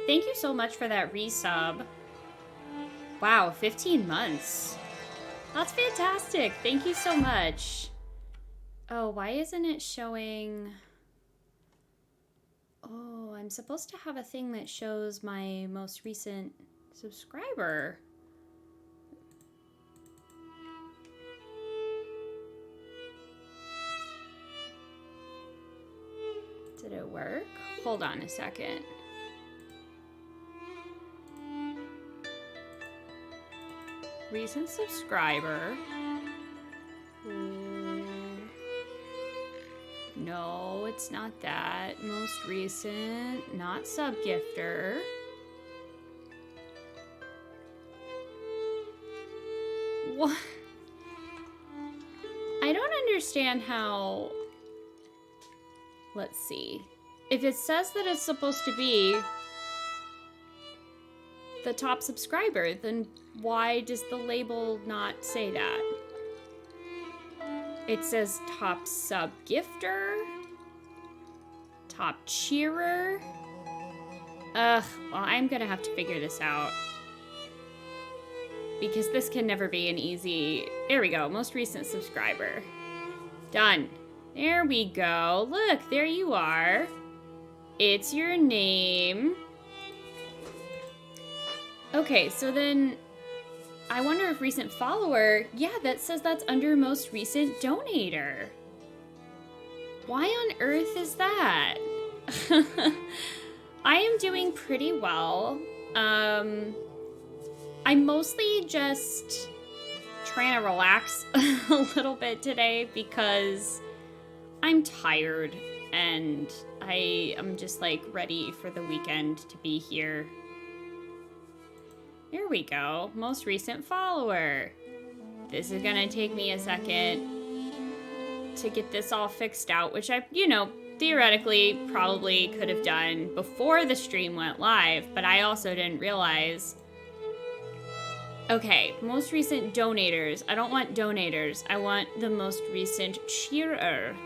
Thank you so much for that resub. Wow, 15 months. That's fantastic. Thank you so much. Oh, why isn't it showing... Oh, I'm supposed to have a thing that shows my most recent subscriber. Did it work? Hold on a second. Recent subscriber. No, it's not that. Most recent, not sub-gifter. What? I don't understand how... Let's see. If it says that it's supposed to be the top subscriber, then why does the label not say that? It says top sub gifter, top cheerer. Well, I'm gonna have to figure this out. Because this can never be an easy... There we go, most recent subscriber. Done. There we go. Look, there you are. It's your name. Okay, so then I wonder if recent follower, yeah, that says that's under most recent donator. Why on earth is that? I am doing pretty well. I'm mostly just trying to relax a little bit today because I'm tired and I am just like ready for the weekend to be here. Here we go. Most recent follower. This is gonna take me a second to get this all fixed out, which I, theoretically probably could have done before the stream went live, but I also didn't realize. Okay, most recent donators. I don't want donators. I want the most recent cheerer.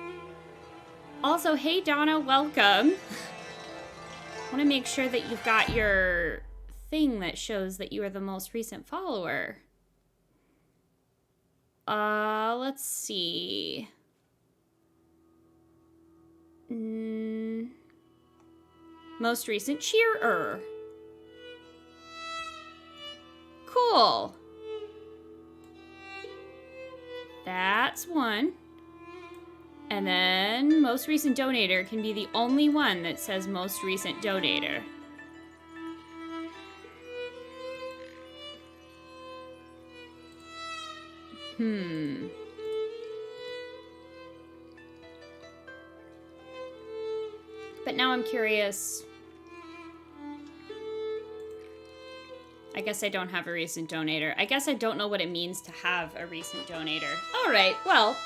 Also, hey Donna, welcome. I want to make sure that you've got your thing that shows that you are the most recent follower. Let's see. Most recent cheerer. Cool. That's one. And then most recent donator can be the only one that says most recent donator. But now I'm curious. I guess I don't have a recent donator. I guess I don't know what it means to have a recent donator. All right, well.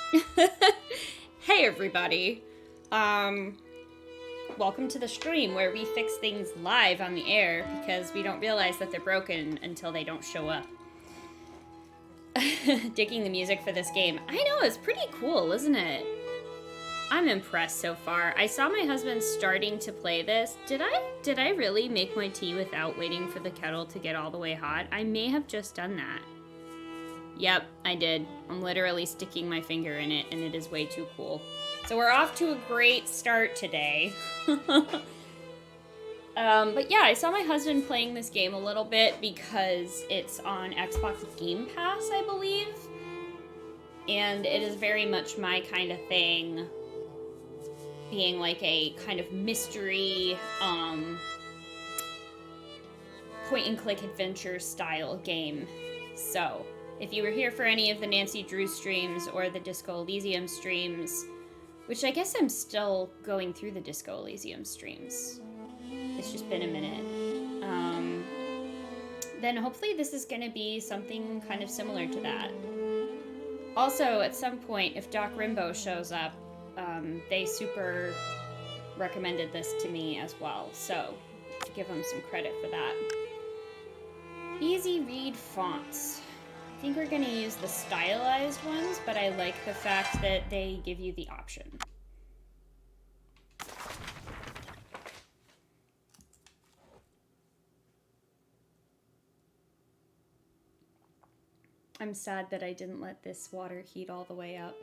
Hey, everybody. Welcome to the stream where we fix things live on the air because we don't realize that they're broken until they don't show up. Digging the music for this game. I know, it's pretty cool, isn't it? I'm impressed so far. I saw my husband starting to play this. Did I really make my tea without waiting for the kettle to get all the way hot? I may have just done that. Yep, I did. I'm literally sticking my finger in it, and it is way too cool. So we're off to a great start today. But yeah, I saw my husband playing this game a little bit because it's on Xbox Game Pass, I believe. And it is very much my kind of thing, being like a kind of mystery, point-and-click adventure style game. So, if you were here for any of the Nancy Drew streams or the Disco Elysium streams, which I guess I'm still going through the Disco Elysium streams. It's just been a minute. Then hopefully this is going to be something kind of similar to that. Also, at some point, if Doc Rimbo shows up, they super recommended this to me as well, so to give them some credit for that. Easy read fonts. I think we're going to use the stylized ones, but I like the fact that they give you the option. I'm sad that I didn't let this water heat all the way up.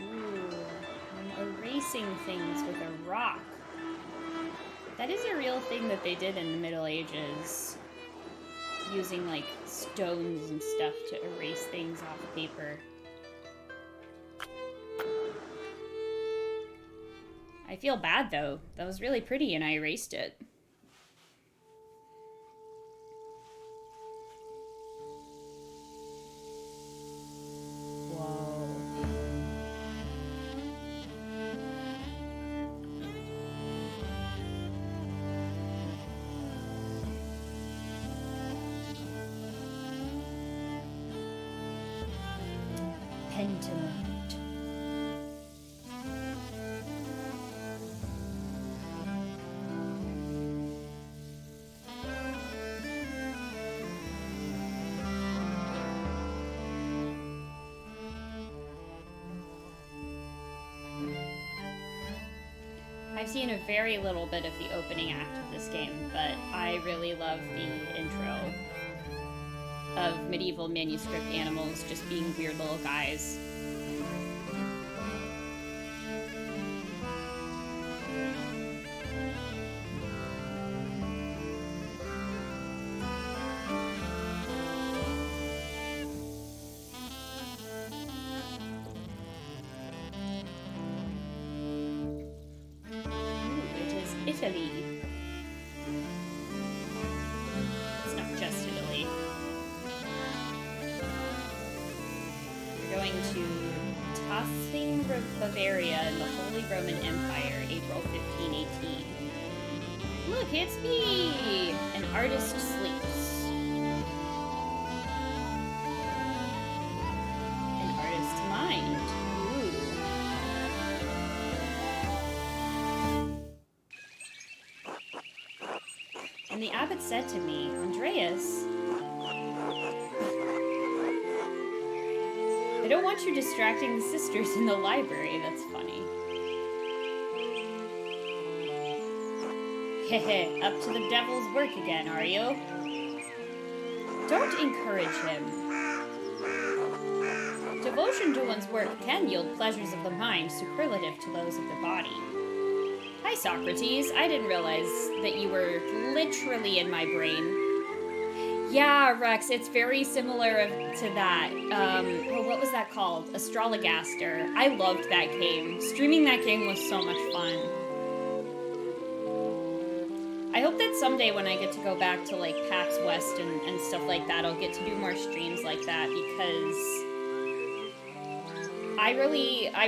Ooh, I'm erasing things with a rock. That is a real thing that they did in the Middle Ages. Using, like, stones and stuff to erase things off paper. I feel bad, though. That was really pretty, and I erased it. Whoa. Pentiment. I've seen a very little bit of the opening act of this game, but I really love the intro of medieval manuscript animals just being weird little guys. Italy. It's not just Italy. We're going to Tassing, Bavaria in the Holy Roman Empire, April 1518. Look, it's me! An artist sleeps. An artist's mind. And the abbot said to me, Andreas, I don't want you distracting the sisters in the library. That's funny. Hehe, up to the devil's work again, are you? Don't encourage him. Devotion to one's work can yield pleasures of the mind superlative to those of the body. Hi, Socrates. I didn't realize that you were literally in my brain. Yeah, Rex, it's very similar to that. What was that called? Astrologaster. I loved that game. Streaming that game was so much fun. I hope that someday when I get to go back to, like, PAX West and stuff like that, I'll get to do more streams like that, because I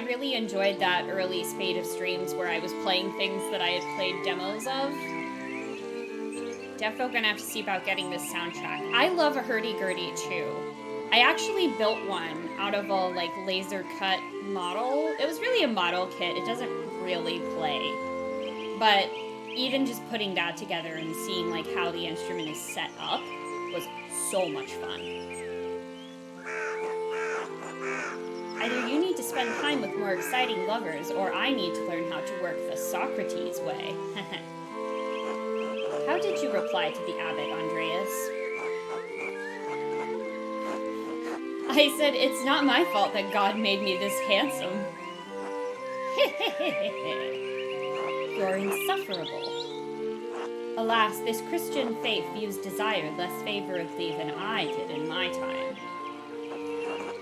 really enjoyed that early spate of streams where I was playing things that I had played demos of. Defo gonna have to see about getting this soundtrack. I love a hurdy-gurdy too. I actually built one out of a, like, laser cut model. It was really a model kit. It doesn't really play. But even just putting that together and seeing, like, how the instrument is set up was so much fun. Either you need to spend time with more exciting lovers, or I need to learn how to work the Socrates way. How did you reply to the abbot, Andreas? I said, it's not my fault that God made me this handsome. You're insufferable. Alas, this Christian faith views desire less favorably than I did in my time.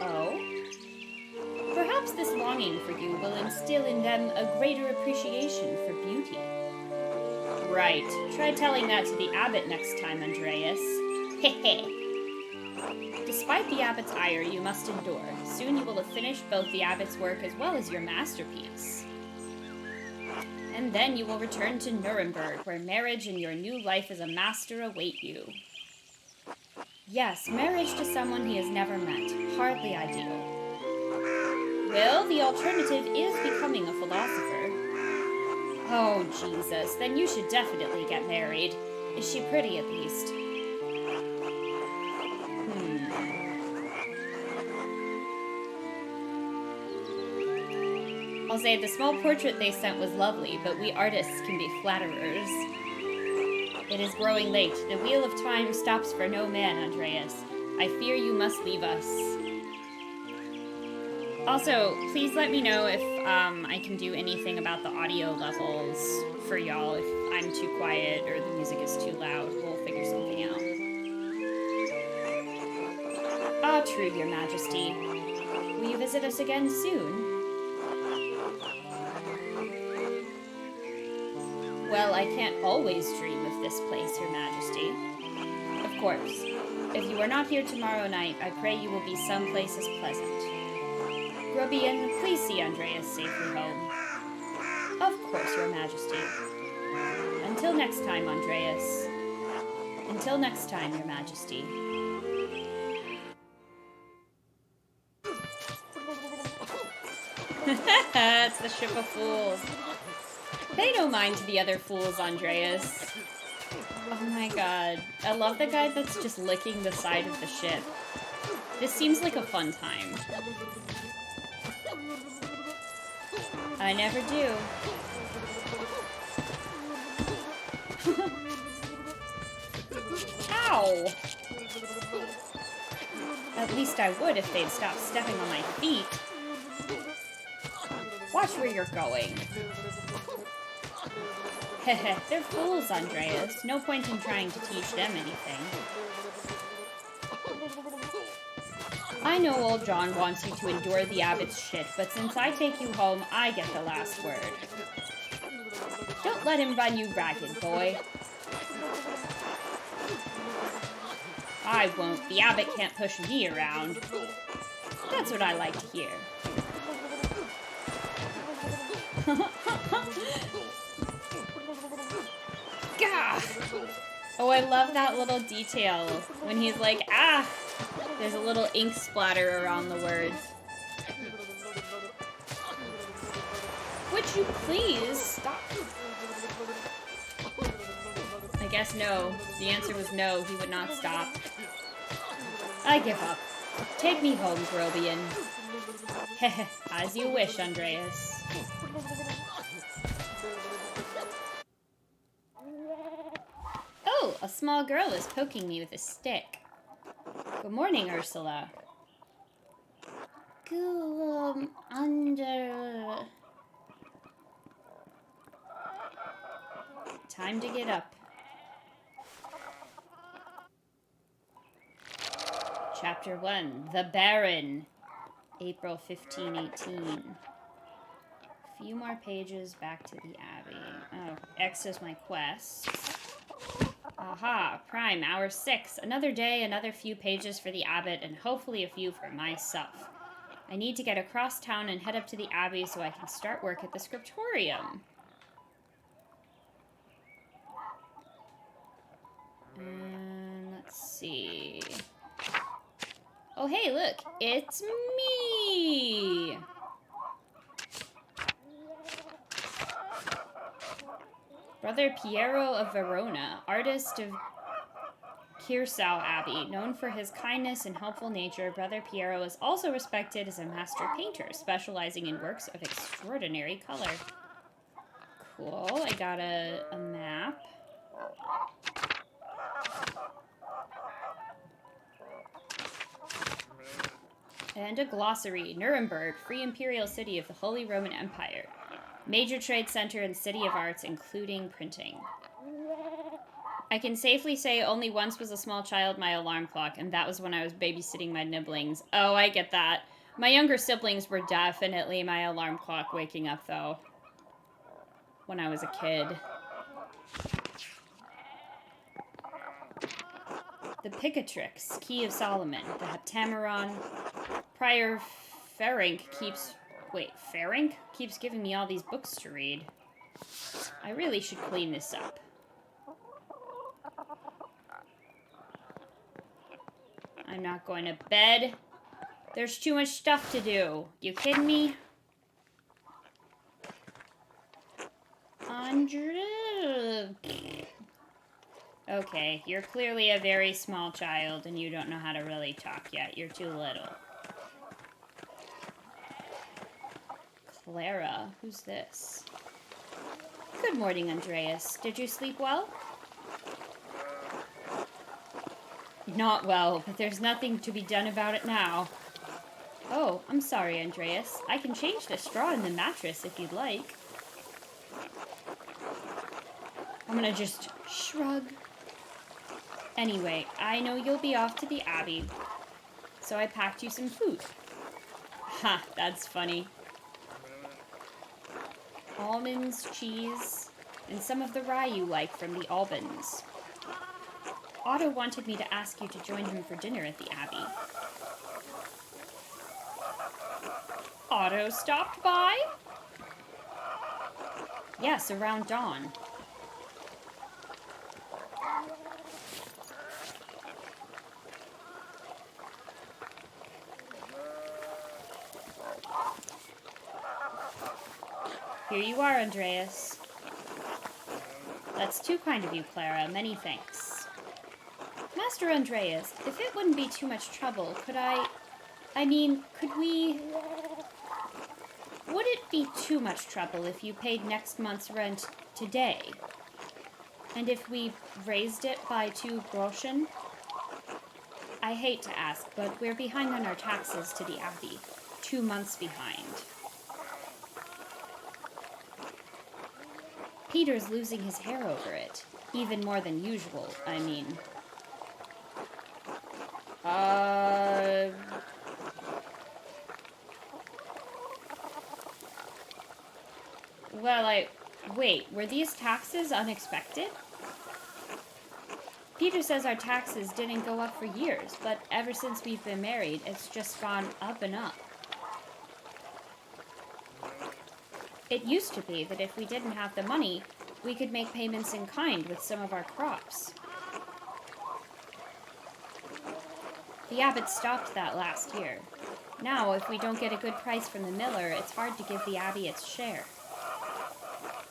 Oh? Perhaps this longing for you will instill in them a greater appreciation for beauty. Right. Try telling that to the abbot next time, Andreas. Hehe. Despite the abbot's ire, you must endure. Soon you will have finished both the abbot's work as well as your masterpiece. And then you will return to Nuremberg, where marriage and your new life as a master await you. Yes, marriage to someone he has never met. Hardly ideal. Well, the alternative is becoming a philosopher. Oh, Jesus, then you should definitely get married. Is she pretty, at least? I'll say the small portrait they sent was lovely, but we artists can be flatterers. It is growing late. The wheel of time stops for no man, Andreas. I fear you must leave us. Also, please let me know if I can do anything about the audio levels for y'all. If I'm too quiet or the music is too loud, we'll figure something out. Ah, true, Your Majesty. Will you visit us again soon? Well, I can't always dream of this place, Your Majesty. Of course. If you are not here tomorrow night, I pray you will be someplace as pleasant. Grobian, please see Andreas safely home. Of course, Your Majesty. Until next time, Andreas. Until next time, Your Majesty. It's the ship of fools. Pay no mind to the other fools, Andreas. Oh my god. I love the guy that's just licking the side of the ship. This seems like a fun time. I never do. Ow! At least I would if they'd stop stepping on my feet. Watch where you're going. Heh, they're fools, Andreas. No point in trying to teach them anything. I know old John wants you to endure the abbot's shit, but since I take you home, I get the last word. Don't let him run you ragged, boy. I won't. The abbot can't push me around. That's what I like to hear. Gah! Oh, I love that little detail. When he's like, ah! There's a little ink splatter around the words. Would you please stop? I guess no. The answer was no, he would not stop. I give up. Take me home, Grobian. Heh, as you wish, Andreas. Oh, a small girl is poking me with a stick. Good morning, Ursula. Go under. Time to get up. Chapter 1, The Baron, April 1518. A few more pages back to the Abbey. Oh, X is my quest. Aha, Prime, hour 6. Another day, another few pages for the Abbot, and hopefully a few for myself. I need to get across town and head up to the Abbey so I can start work at the scriptorium. And let's see. Oh, hey, look, it's me! Brother Piero of Verona, artist of Kiersau Abbey. Known for his kindness and helpful nature, Brother Piero is also respected as a master painter, specializing in works of extraordinary color. Cool, I got a map. And a glossary. Nuremberg, free imperial city of the Holy Roman Empire. Major trade center and city of arts, including printing. I can safely say only once was a small child my alarm clock, and that was when I was babysitting my nibblings. Oh, I get that. My younger siblings were definitely my alarm clock waking up, though. When I was a kid. The Picatrix, Key of Solomon. The Heptameron. Prior Ferenc keeps... Wait, Ferenc? Keeps giving me all these books to read. I really should clean this up. I'm not going to bed. There's too much stuff to do. You kidding me? Okay, you're clearly a very small child and you don't know how to really talk yet. You're too little. Clara. Who's this? Good morning, Andreas. Did you sleep well? Not well, but there's nothing to be done about it now. Oh, I'm sorry, Andreas. I can change the straw in the mattress if you'd like. I'm gonna just shrug. Anyway, I know you'll be off to the Abbey, so I packed you some food. Ha, that's funny. Almonds, cheese, and some of the rye you like from the Albans. Otto wanted me to ask you to join him for dinner at the Abbey. Otto stopped by? Yes, around dawn. Here you are, Andreas. That's too kind of you, Clara. Many thanks. Master Andreas, if it wouldn't be too much trouble, could we... Would it be too much trouble if you paid next month's rent today? And if we raised it by 2 groschen? I hate to ask, but we're behind on our taxes to the Abbey. 2 months behind. Peter's losing his hair over it. Even more than usual, I mean. Well, wait, were these taxes unexpected? Peter says our taxes didn't go up for years, but ever since we've been married, it's just gone up and up. It used to be that if we didn't have the money, we could make payments in kind with some of our crops. The abbot stopped that last year. Now, if we don't get a good price from the miller, it's hard to give the abbey its share.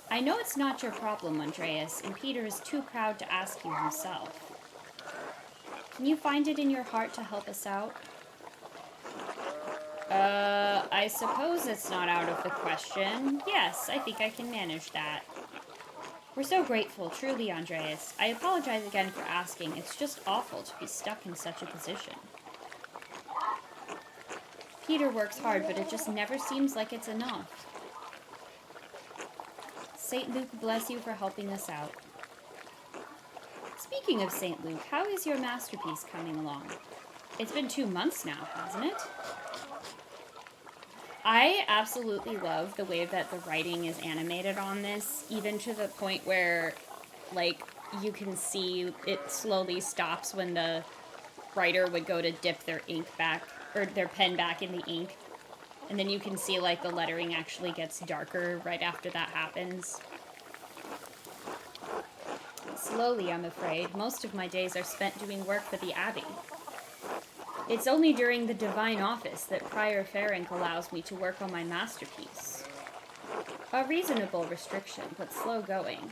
I know it's not your problem, Andreas, and Peter is too proud to ask you himself. Can you find it in your heart to help us out? I suppose it's not out of the question. Yes, I think I can manage that. We're so grateful, truly, Andreas. I apologize again for asking. It's just awful to be stuck in such a position. Peter works hard, but it just never seems like it's enough. St. Luke bless you for helping us out. Speaking of St. Luke, how is your masterpiece coming along? It's been 2 months now, hasn't it? I absolutely love the way that the writing is animated on this, even to the point where, like, you can see it slowly stops when the writer would go to dip their ink back, or their pen back in the ink. And then you can see, like, the lettering actually gets darker right after that happens. Slowly, I'm afraid. Most of my days are spent doing work for the Abbey. It's only during the Divine Office that Prior Ferenc allows me to work on my masterpiece. A reasonable restriction, but slow going.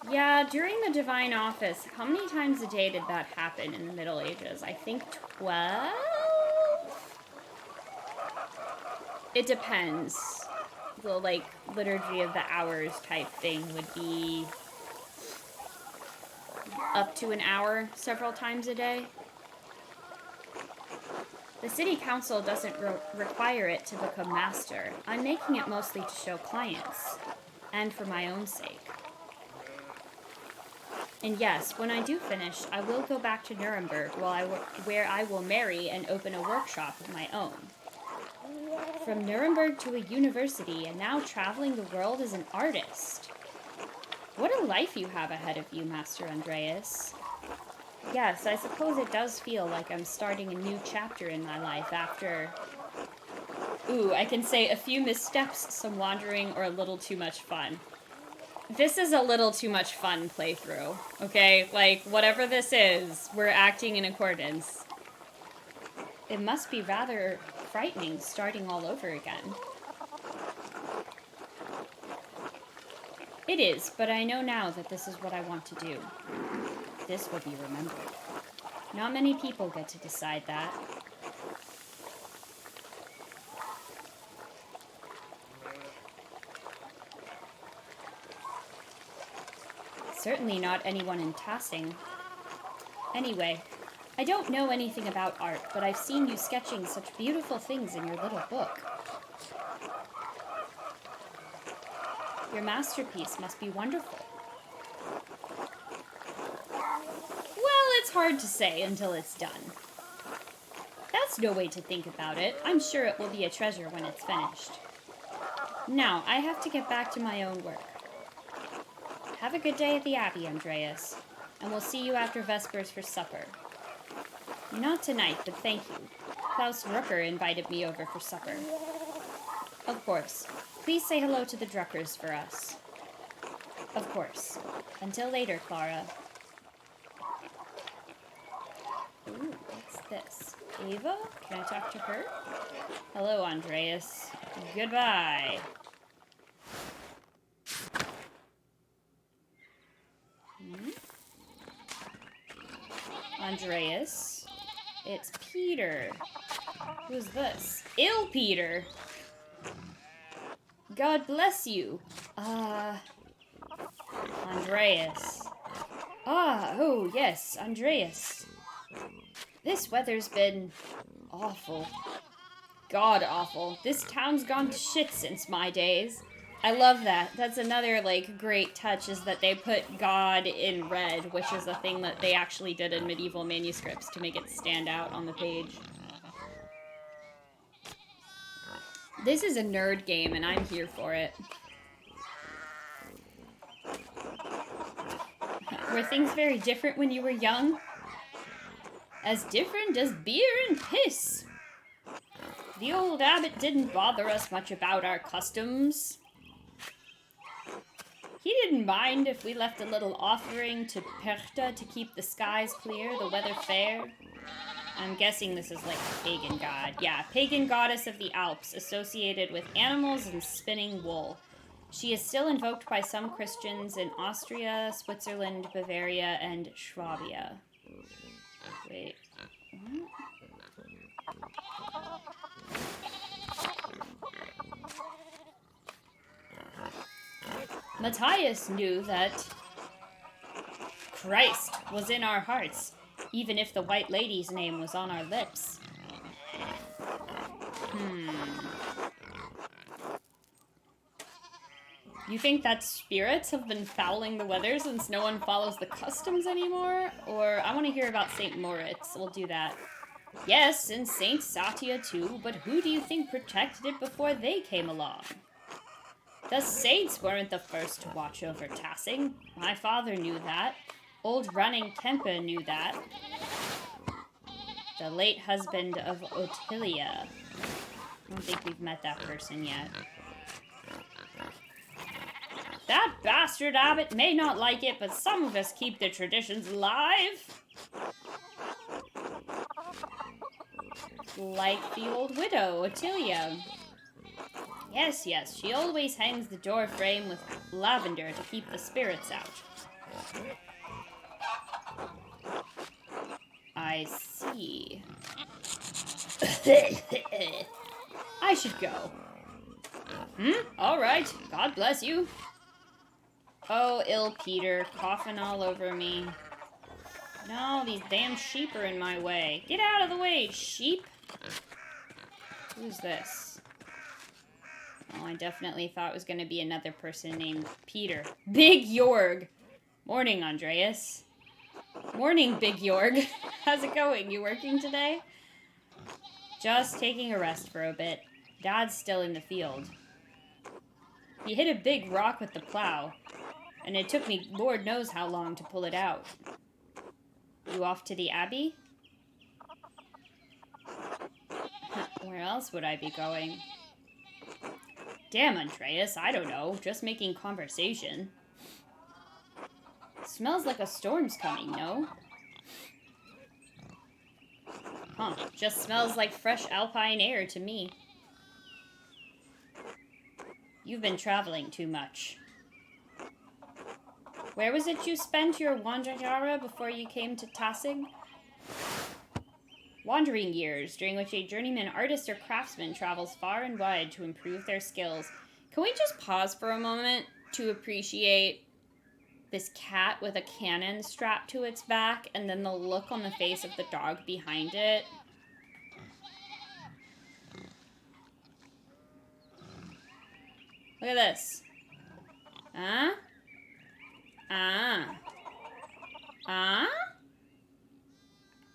Yeah, during the Divine Office, how many times a day did that happen in the Middle Ages? I think 12? It depends. The, like, Liturgy of the Hours type thing would be up to an hour several times a day. The city council doesn't require it to become master. I'm making it mostly to show clients, and for my own sake. And yes, when I do finish, I will go back to Nuremberg where I will marry and open a workshop of my own. From Nuremberg to a university, and now traveling the world as an artist. What a life you have ahead of you, Master Andreas. Yes, I suppose it does feel like I'm starting a new chapter in my life after... Ooh, I can say a few missteps, some wandering, or a little too much fun. This is a little too much fun playthrough, okay? Like, whatever this is, we're acting in accordance. It must be rather frightening starting all over again. It is, but I know now that this is what I want to do. This will be remembered. Not many people get to decide that. Certainly not anyone in Tassing. Anyway, I don't know anything about art, but I've seen you sketching such beautiful things in your little book. Your masterpiece must be wonderful. Well, it's hard to say until it's done. That's no way to think about it. I'm sure it will be a treasure when it's finished. Now, I have to get back to my own work. Have a good day at the Abbey, Andreas, and we'll see you after Vespers for supper. Not tonight, but thank you. Klaus Rucker invited me over for supper. Of course. Please say hello to the Druckers for us. Of course. Until later, Clara. Ooh, what's this? Ava? Can I talk to her? Hello, Andreas. Goodbye. Andreas. It's Peter. Who's this? Ill Peter. God bless you. Andreas. Oh, yes, Andreas. This weather's been awful. God awful. This town's gone to shit since my days. I love that. That's another, great touch, is that they put God in red, which is a thing that they actually did in medieval manuscripts to make it stand out on the page. This is a nerd game, and I'm here for it. Were things very different when you were young? As different as beer and piss. The old abbot didn't bother us much about our customs. He didn't mind if we left a little offering to Perchta to keep the skies clear, the weather fair. I'm guessing this is like a pagan god. Yeah, pagan goddess of the Alps, associated with animals and spinning wool. She is still invoked by some Christians in Austria, Switzerland, Bavaria, and Swabia. Wait. What? Matthias knew that Christ was in our hearts, even if the White Lady's name was on our lips. You think that spirits have been fouling the weather since no one follows the customs anymore? Or, I want to hear about St. Moritz. We'll do that. Yes, and St. Satya too, but who do you think protected it before they came along? The saints weren't the first to watch over Tassing. My father knew that. Old Running Kempe knew that. The late husband of Ottilia. I don't think we've met that person yet. That bastard abbot may not like it, but some of us keep the traditions alive. Like the old widow, Ottilia. Yes, she always hangs the door frame with lavender to keep the spirits out. I see. I should go. All right. God bless you. Oh, ill Peter, coughing all over me. No, these damn sheep are in my way. Get out of the way, sheep. Who's this? Oh, I definitely thought it was going to be another person named Peter. Big Jorg. Morning, Andreas. Morning, Big Jorg. How's it going? You working today? Just taking a rest for a bit. Dad's still in the field. He hit a big rock with the plow, and it took me Lord knows how long to pull it out. You off to the Abbey? Where else would I be going? Damn, Andreas, I don't know. Just making conversation. Smells like a storm's coming, no? Huh, just smells like fresh alpine air to me. You've been traveling too much. Where was it you spent your Wanderjahre before you came to Tassing? Wandering years, during which a journeyman artist or craftsman travels far and wide to improve their skills. Can we just pause for a moment to appreciate this cat with a cannon strapped to its back, and then the look on the face of the dog behind it. Look at this. Huh? Ah. Ah?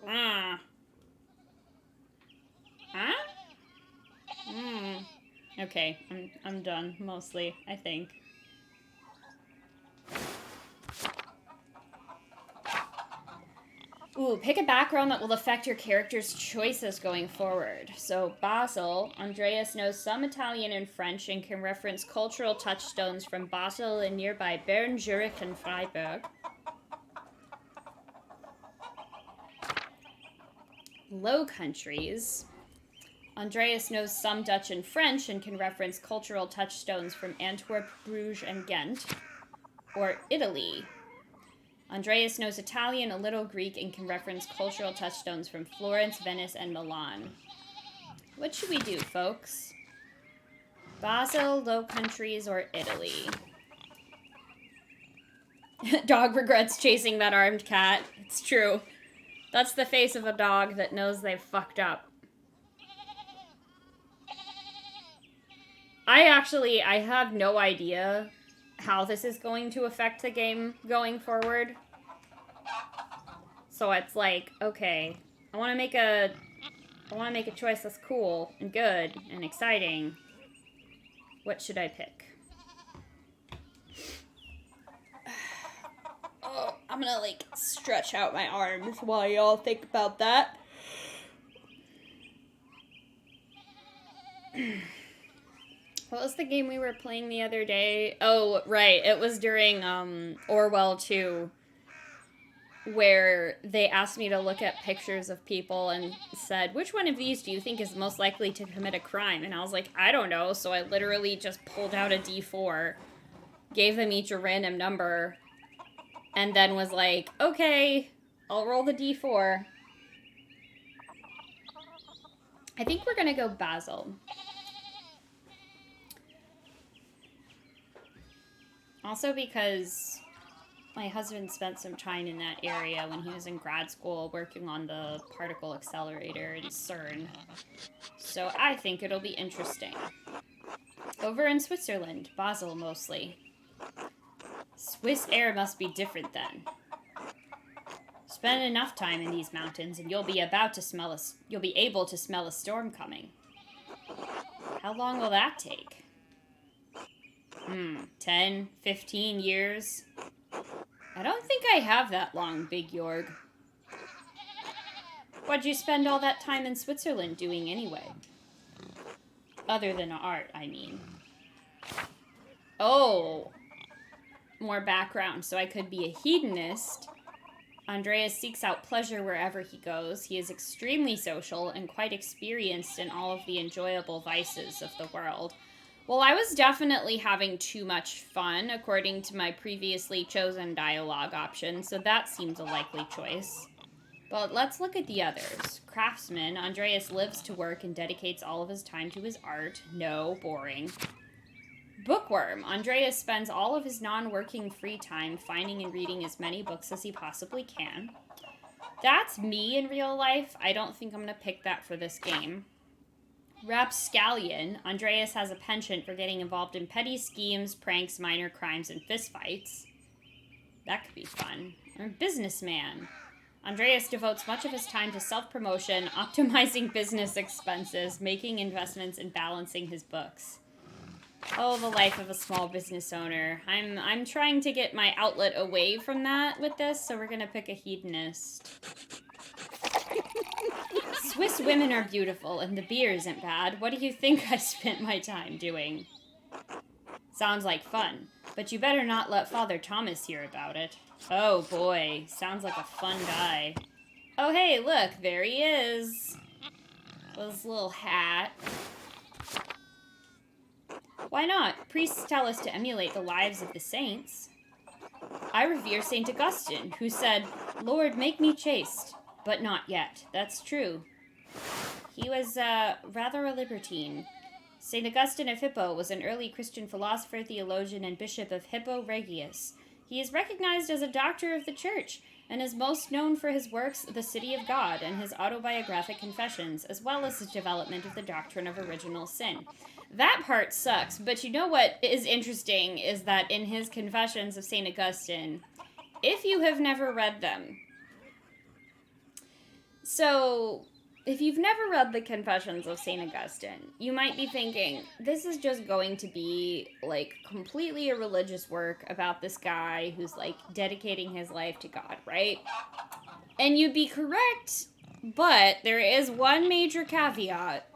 Ah. Huh? Okay, I'm done, mostly, I think. Ooh, pick a background that will affect your character's choices going forward. So, Basel, Andreas knows some Italian and French and can reference cultural touchstones from Basel and nearby Bern, Zurich, and Freiburg. Low Countries. Andreas knows some Dutch and French and can reference cultural touchstones from Antwerp, Bruges, and Ghent. Or Italy. Andreas knows Italian, a little Greek, and can reference cultural touchstones from Florence, Venice, and Milan. What should we do, folks? Basel, Low Countries, or Italy? Dog regrets chasing that armed cat. It's true. That's the face of a dog that knows they've fucked up. I have no idea how this is going to affect the game going forward. So it's like, okay, I want to make a choice that's cool and good and exciting. What should I pick? Oh, I'm gonna like stretch out my arms while y'all think about that. What was the game we were playing the other day? Oh, right. It was during Orwell 2, where they asked me to look at pictures of people and said, which one of these do you think is most likely to commit a crime? And I was like, I don't know. So I literally just pulled out a D4, gave them each a random number, and then was like, okay, I'll roll the D4. I think we're going to go Basel. Also because my husband spent some time in that area when he was in grad school working on the particle accelerator in CERN. So I think it'll be interesting. Over in Switzerland, Basel mostly. Swiss air must be different then. Spend enough time in these mountains and you'll be able to smell a storm coming. How long will that take? 10, 15 years? I don't think I have that long, Big Jorg. What'd you spend all that time in Switzerland doing anyway? Other than art, I mean. Oh! More background. So I could be a hedonist. Andreas seeks out pleasure wherever he goes. He is extremely social and quite experienced in all of the enjoyable vices of the world. Well, I was definitely having too much fun, according to my previously chosen dialogue option, so that seems a likely choice. But let's look at the others. Craftsman. Andreas lives to work and dedicates all of his time to his art. No, boring. Bookworm. Andreas spends all of his non-working free time finding and reading as many books as he possibly can. That's me in real life. I don't think I'm going to pick that for this game. Rapscallion. Andreas has a penchant for getting involved in petty schemes, pranks, minor crimes, and fistfights. That could be fun. Or businessman. Andreas devotes much of his time to self-promotion, optimizing business expenses, making investments, and balancing his books. Oh, the life of a small business owner. I'm trying to get my outlet away from that with this, so we're gonna pick a hedonist. Swiss women are beautiful, and the beer isn't bad. What do you think I spent my time doing? Sounds like fun, but you better not let Father Thomas hear about it. Oh boy, sounds like a fun guy. Oh hey, look, there he is. With his little hat. Why not? Priests tell us to emulate the lives of the saints. I revere St. Augustine, who said, "Lord, make me chaste." But not yet. That's true. He was, rather a libertine. St. Augustine of Hippo was an early Christian philosopher, theologian, and bishop of Hippo Regius. He is recognized as a doctor of the church, and is most known for his works, The City of God, and his autobiographic confessions, as well as his development of the doctrine of original sin. That part sucks, but you know what is interesting is that in his Confessions of St. Augustine, if you have never read them, so if you've never read the Confessions of St. Augustine, you might be thinking, this is just going to be, like, completely a religious work about this guy who's, like, dedicating his life to God, right? And you'd be correct, but there is one major caveat.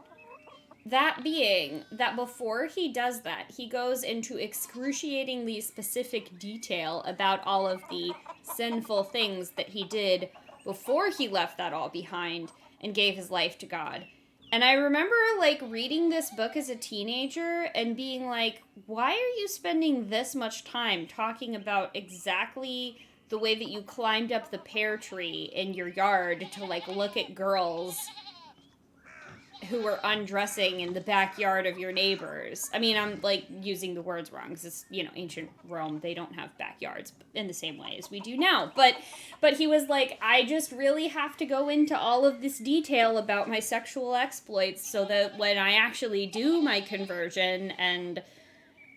That being that before he does that, he goes into excruciatingly specific detail about all of the sinful things that he did before he left that all behind and gave his life to God. And I remember, like, reading this book as a teenager and being like, why are you spending this much time talking about exactly the way that you climbed up the pear tree in your yard to, like, look at girls who were undressing in the backyard of your neighbors? I mean, I'm, like, using the words wrong, because it's, you know, ancient Rome, they don't have backyards in the same way as we do now. But he was like, I just really have to go into all of this detail about my sexual exploits so that when I actually do my conversion and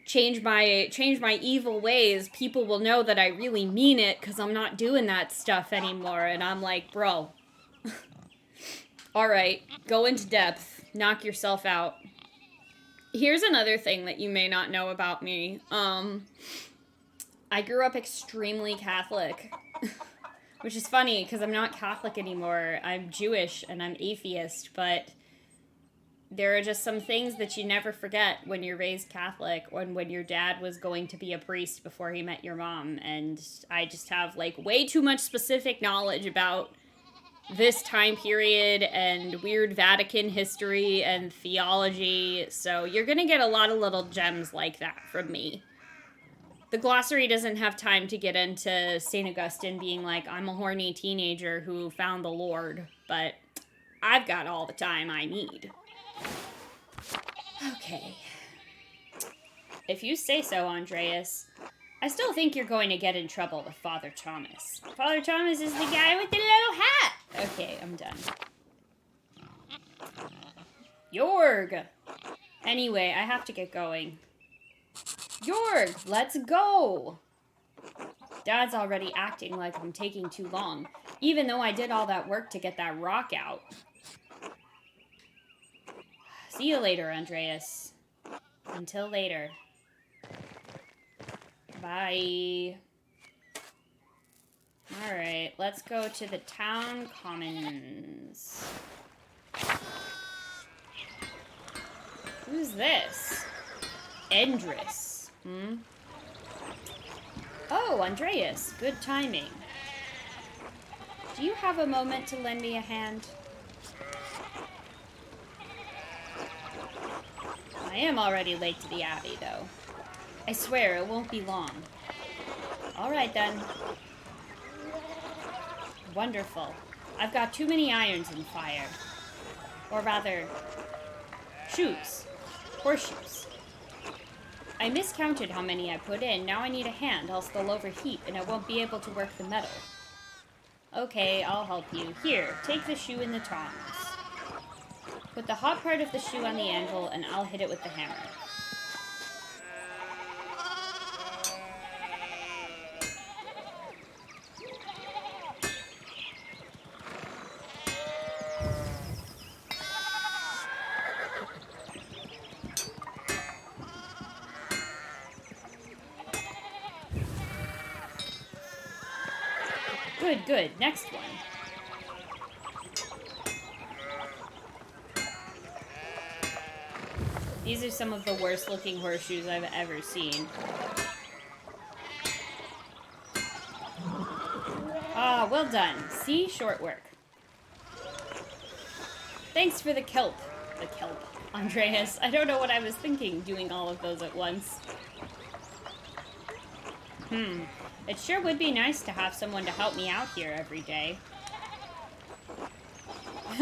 change my evil ways, people will know that I really mean it, because I'm not doing that stuff anymore. And I'm like, bro, alright, go into depth, knock yourself out. Here's another thing that you may not know about me. I grew up extremely Catholic, which is funny, because I'm not Catholic anymore. I'm Jewish, and I'm atheist, but there are just some things that you never forget when you're raised Catholic, or when your dad was going to be a priest before he met your mom, and I just have, like, way too much specific knowledge about this time period and weird Vatican history and theology, so you're gonna get a lot of little gems like that from me. The glossary doesn't have time to get into St. Augustine being like, I'm a horny teenager who found the Lord, but I've got all the time I need. Okay. If you say so, Andreas. I still think you're going to get in trouble with Father Thomas. Father Thomas is the guy with the little hat! Okay, I'm done. Jorg! Anyway, I have to get going. Jorg, let's go! Dad's already acting like I'm taking too long, even though I did all that work to get that rock out. See you later, Andreas. Until later. Bye. Alright, let's go to the town commons. Who's this? Endris. Oh, Andreas. Good timing. Do you have a moment to lend me a hand? I am already late to the Abbey, though. I swear, it won't be long. Alright, then. Wonderful. I've got too many irons in the fire. Or rather, shoes. Horseshoes. I miscounted how many I put in. Now I need a hand, else they'll overheat, and I won't be able to work the metal. Okay, I'll help you. Here, take the shoe and the tongs. Put the hot part of the shoe on the anvil, and I'll hit it with the hammer. Good, good. Next one. These are some of the worst looking horseshoes I've ever seen. Ah, well done. See? Short work. Thanks for the kelp. The kelp. Andreas, I don't know what I was thinking doing all of those at once. It sure would be nice to have someone to help me out here every day.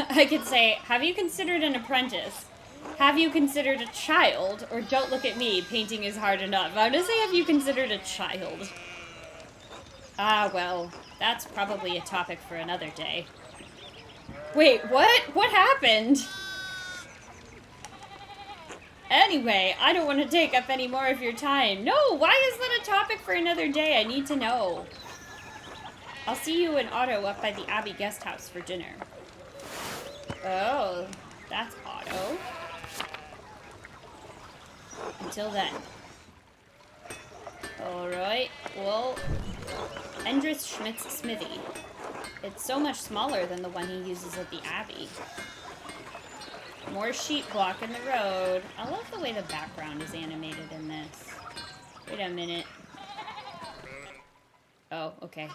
I could say, have you considered an apprentice? Have you considered a child? Or don't look at me, painting is hard enough. I'm gonna say, have you considered a child? Ah, well, that's probably a topic for another day. Wait, what? What happened? Anyway, I don't want to take up any more of your time. No, why is that a topic for another day? I need to know. I'll see you and Otto up by the Abbey guest house for dinner. Oh, that's Otto. Until then. Alright, well, Endris Schmidt's smithy. It's so much smaller than the one he uses at the Abbey. More sheep blocking the road. I love the way the background is animated in this. Wait a minute. Oh, okay.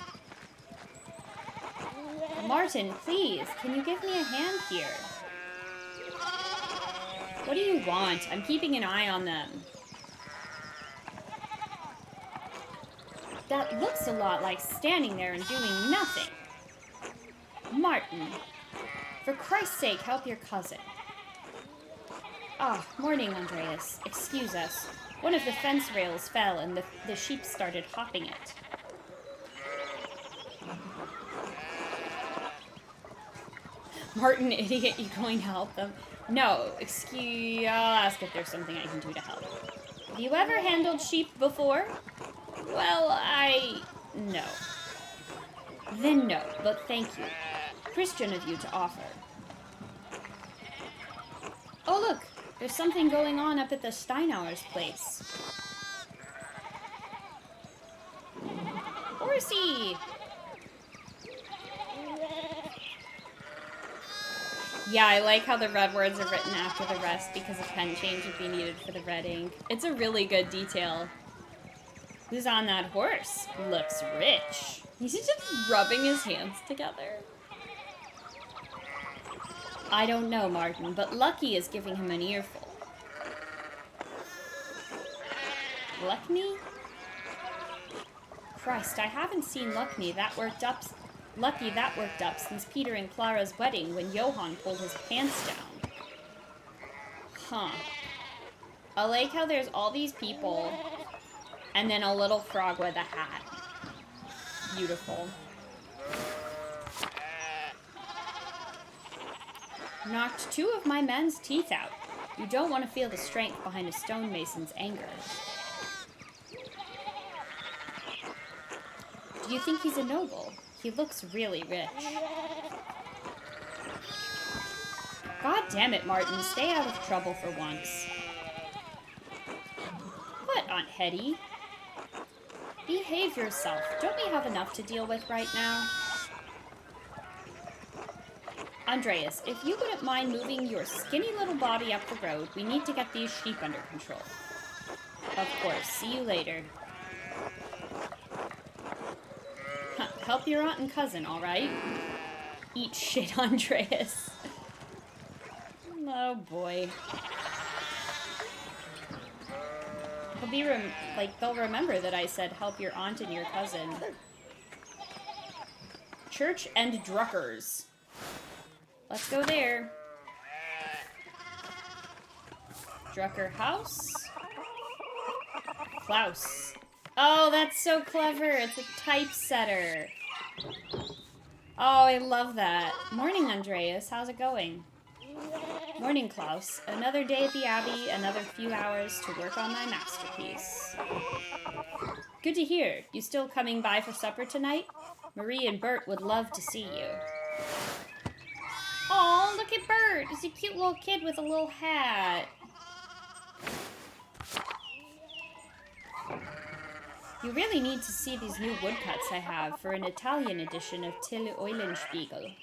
Martin, please, can you give me a hand here? What do you want? I'm keeping an eye on them. That looks a lot like standing there and doing nothing. Martin, for Christ's sake, help your cousin. Ah, morning, Andreas. Excuse us. One of the fence rails fell and the sheep started hopping it. Martin, idiot, you going to help them? No, I'll ask if there's something I can do to help. Have you ever handled sheep before? Well, no. Then no, but thank you. Christian of you to offer. Oh, look! There's something going on up at the Steinauer's place. Horsey! Yeah, I like how the red words are written after the rest because a pen change would be needed for the red ink. It's a really good detail. Who's on that horse? Looks rich. He's just rubbing his hands together. I don't know, Martin, but Lucky is giving him an earful. Lucky? Christ, I haven't seen Lucky that worked up since Peter and Clara's wedding when Johann pulled his pants down. Huh. I like how there's all these people and then a little frog with a hat. Beautiful. Knocked 2 of my men's teeth out. You don't want to feel the strength behind a stonemason's anger. Do you think he's a noble? He looks really rich. God damn it, Martin. Stay out of trouble for once. What, Aunt Hetty? Behave yourself. Don't we have enough to deal with right now? Andreas, if you wouldn't mind moving your skinny little body up the road, we need to get these sheep under control. Of course. See you later. Help your aunt and cousin, alright? Eat shit, Andreas. Oh boy. He'll be they'll remember that I said help your aunt and your cousin. Church and Druckers. Let's go there. Drucker house. Klaus. Oh, that's so clever. It's a typesetter. Oh, I love that. Morning, Andreas. How's it going? Morning, Klaus. Another day at the Abbey, another few hours to work on my masterpiece. Good to hear. You still coming by for supper tonight? Marie and Bert would love to see you. Aw, look at Bert. He's a cute little kid with a little hat. You really need to see these new woodcuts I have for an Italian edition of Till Eulenspiegel,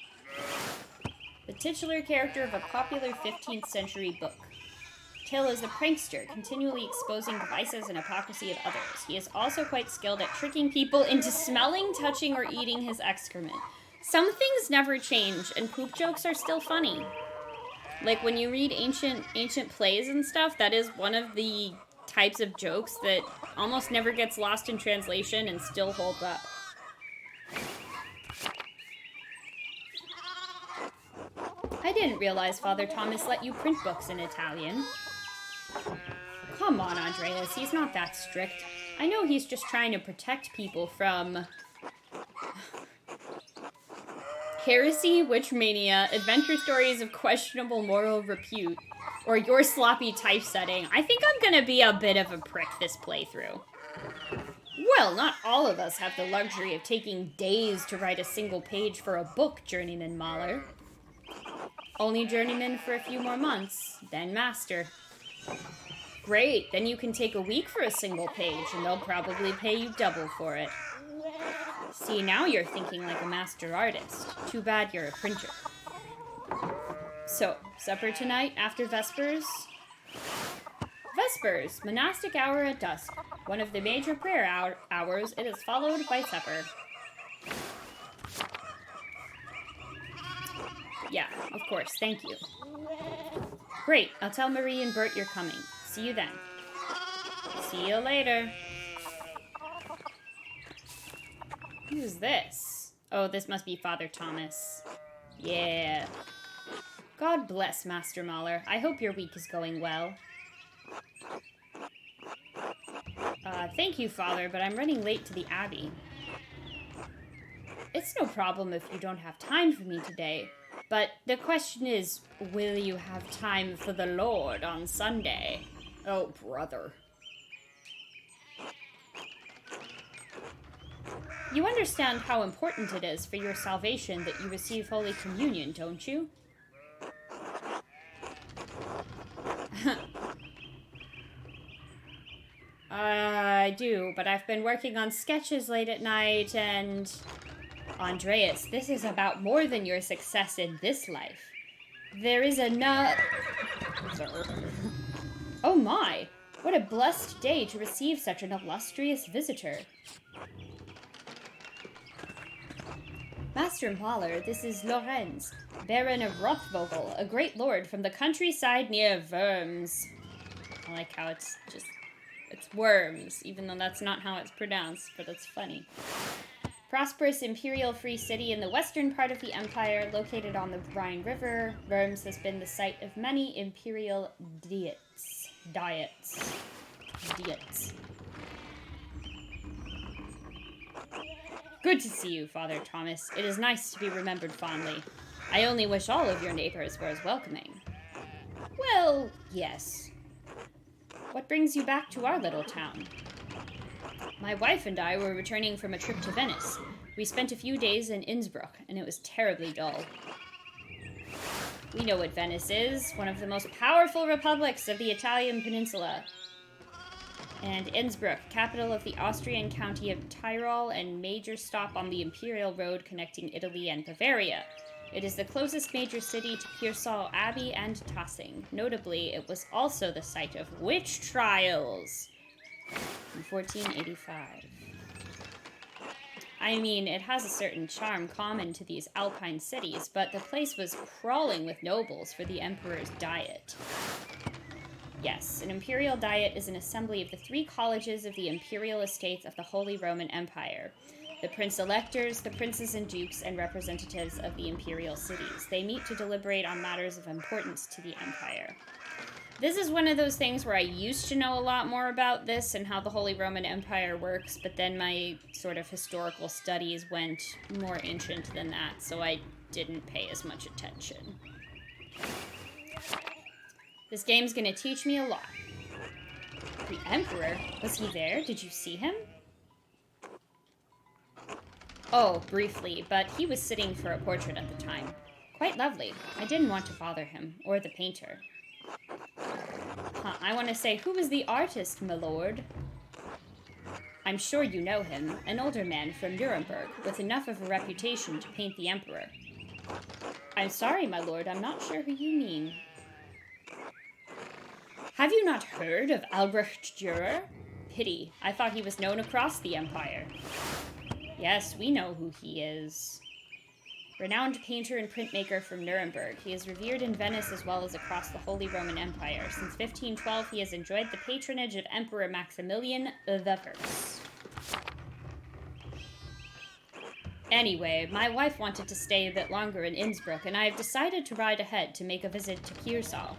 the titular character of a popular 15th century book. Till is a prankster, continually exposing the vices and hypocrisy of others. He is also quite skilled at tricking people into smelling, touching, or eating his excrement. Some things never change, and poop jokes are still funny. Like, when you read ancient plays and stuff, that is one of the types of jokes that almost never gets lost in translation and still holds up. I didn't realize Father Thomas let you print books in Italian. Come on, Andreas, he's not that strict. I know he's just trying to protect people from Heresy, Witch Mania, Adventure Stories of Questionable Moral Repute, or Your Sloppy Typesetting, I think I'm gonna be a bit of a prick this playthrough. Well, not all of us have the luxury of taking days to write a single page for a book, Journeyman Mahler. Only Journeyman for a few more months, then Master. Great, then you can take a week for a single page, and they'll probably pay you double for it. See, now you're thinking like a master artist. Too bad you're a printer. So, supper tonight after Vespers? Vespers, monastic hour at dusk. One of the major prayer hours, it is followed by supper. Yeah, of course, thank you. Great, I'll tell Marie and Bert you're coming. See you then. See you later. Who's this? Oh, this must be Father Thomas. Yeah. God bless, Master Mahler. I hope your week is going well. Thank you, Father, but I'm running late to the Abbey. It's no problem if you don't have time for me today, but the question is, will you have time for the Lord on Sunday? Oh, brother. You understand how important it is for your salvation that you receive Holy Communion, don't you? I do, but I've been working on sketches late at night, and... Andreas, this is about more than your success in this life. There is Oh my! What a blessed day to receive such an illustrious visitor. Master Mahler, this is Lorenz, Baron of Rothvogel, a great lord from the countryside near Worms. I like how it's Worms, even though that's not how it's pronounced, but it's funny. Prosperous imperial free city in the western part of the empire, located on the Rhine River, Worms has been the site of many imperial diets. Good to see you, Father Thomas. It is nice to be remembered fondly. I only wish all of your neighbors were as welcoming. Well, yes. What brings you back to our little town? My wife and I were returning from a trip to Venice. We spent a few days in Innsbruck, and it was terribly dull. We know what Venice is, one of the most powerful republics of the Italian peninsula. And Innsbruck, capital of the Austrian county of Tyrol and major stop on the imperial road connecting Italy and Bavaria. It is the closest major city to Pearsall Abbey and Tassing. Notably, it was also the site of witch trials in 1485. I mean, it has a certain charm common to these alpine cities, but the place was crawling with nobles for the emperor's diet. Yes, an imperial diet is an assembly of the 3 colleges of the imperial estates of the Holy Roman Empire. The prince-electors, the princes and dukes, and representatives of the imperial cities. They meet to deliberate on matters of importance to the empire. This is one of those things where I used to know a lot more about this and how the Holy Roman Empire works, but then my sort of historical studies went more ancient than that, so I didn't pay as much attention. This game's gonna teach me a lot. The Emperor? Was he there? Did you see him? Oh, briefly, but he was sitting for a portrait at the time. Quite lovely. I didn't want to bother him, or the painter. I want to say, who was the artist, my lord? I'm sure you know him, an older man from Nuremberg, with enough of a reputation to paint the Emperor. I'm sorry, my lord, I'm not sure who you mean. Have you not heard of Albrecht Dürer? Pity, I thought he was known across the Empire. Yes, we know who he is. Renowned painter and printmaker from Nuremberg, he is revered in Venice as well as across the Holy Roman Empire. Since 1512, he has enjoyed the patronage of Emperor Maximilian I. Anyway, my wife wanted to stay a bit longer in Innsbruck, and I have decided to ride ahead to make a visit to Pearsall.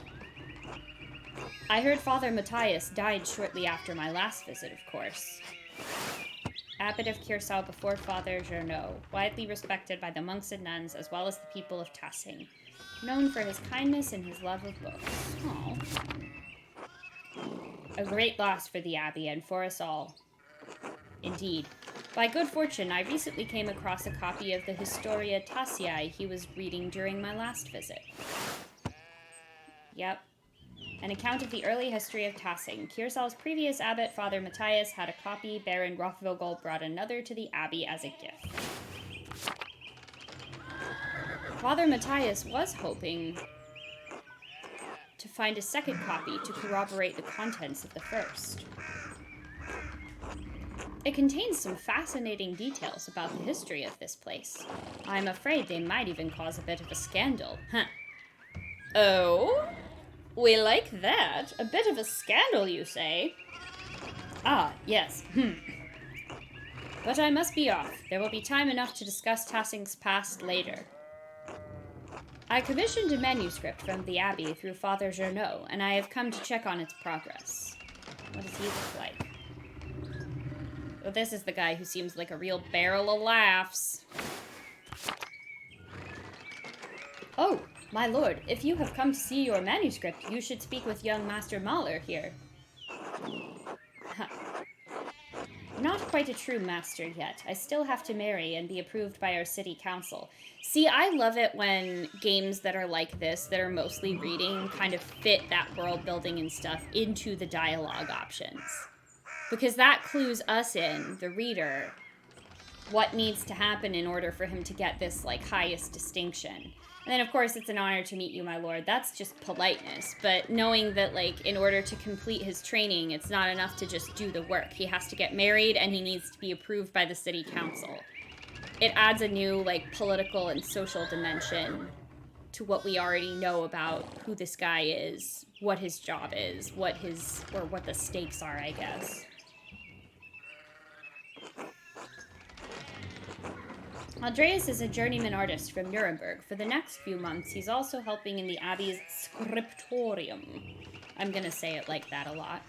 I heard Father Matthias died shortly after my last visit, of course. abbot of Kiersau before Father Journeau, widely respected by the monks and nuns as well as the people of Tassing, known for his kindness and his love of books. Oh. A great loss for the abbey and for us all. Indeed. By good fortune, I recently came across a copy of the Historia Tassiae he was reading during my last visit. Yep. An account of the early history of Tassing. Kiersau's previous abbot, Father Matthias, had a copy. Baron Rothvogel brought another to the abbey as a gift. Father Matthias was hoping to find a second copy to corroborate the contents of the first. It contains some fascinating details about the history of this place. I'm afraid they might even cause a bit of a scandal. Huh. Oh? We like that. A bit of a scandal, you say? Ah, yes. But I must be off. There will be time enough to discuss Tassing's past later. I commissioned a manuscript from the abbey through Father Journeau, and I have come to check on its progress. What does he look like? Well, this is the guy who seems like a real barrel of laughs. Oh, my lord, if you have come to see your manuscript, you should speak with young Master Mahler here. Not quite a true master yet. I still have to marry and be approved by our city council. See, I love it when games that are like this, that are mostly reading, kind of fit that world building and stuff into the dialogue options. Because that clues us in, the reader, what needs to happen in order for him to get this, like, highest distinction. And then, of course, it's an honor to meet you, my lord. That's just politeness. But knowing that, like, in order to complete his training, it's not enough to just do the work. He has to get married, and he needs to be approved by the city council. It adds a new, like, political and social dimension to what we already know about who this guy is, what his job is, what the stakes are, I guess. Andreas is a journeyman artist from Nuremberg. For the next few months, he's also helping in the abbey's scriptorium. I'm gonna say it like that a lot.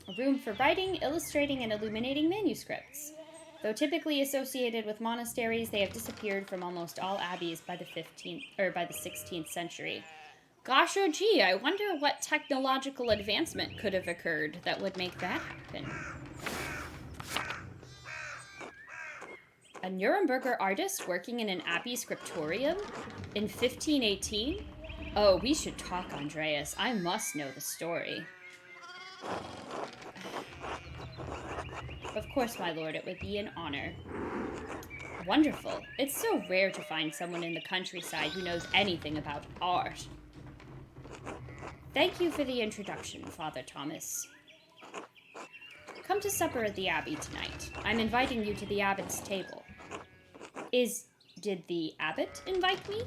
A room for writing, illustrating, and illuminating manuscripts. Though typically associated with monasteries, they have disappeared from almost all abbeys by the 16th century. Gosh, oh gee, I wonder what technological advancement could have occurred that would make that happen. A Nuremberger artist working in an abbey scriptorium in 1518? Oh, we should talk, Andreas. I must know the story. Of course, my lord, it would be an honor. Wonderful. It's so rare to find someone in the countryside who knows anything about art. Thank you for the introduction, Father Thomas. Come to supper at the abbey tonight. I'm inviting you to the abbot's table. Did the abbot invite me?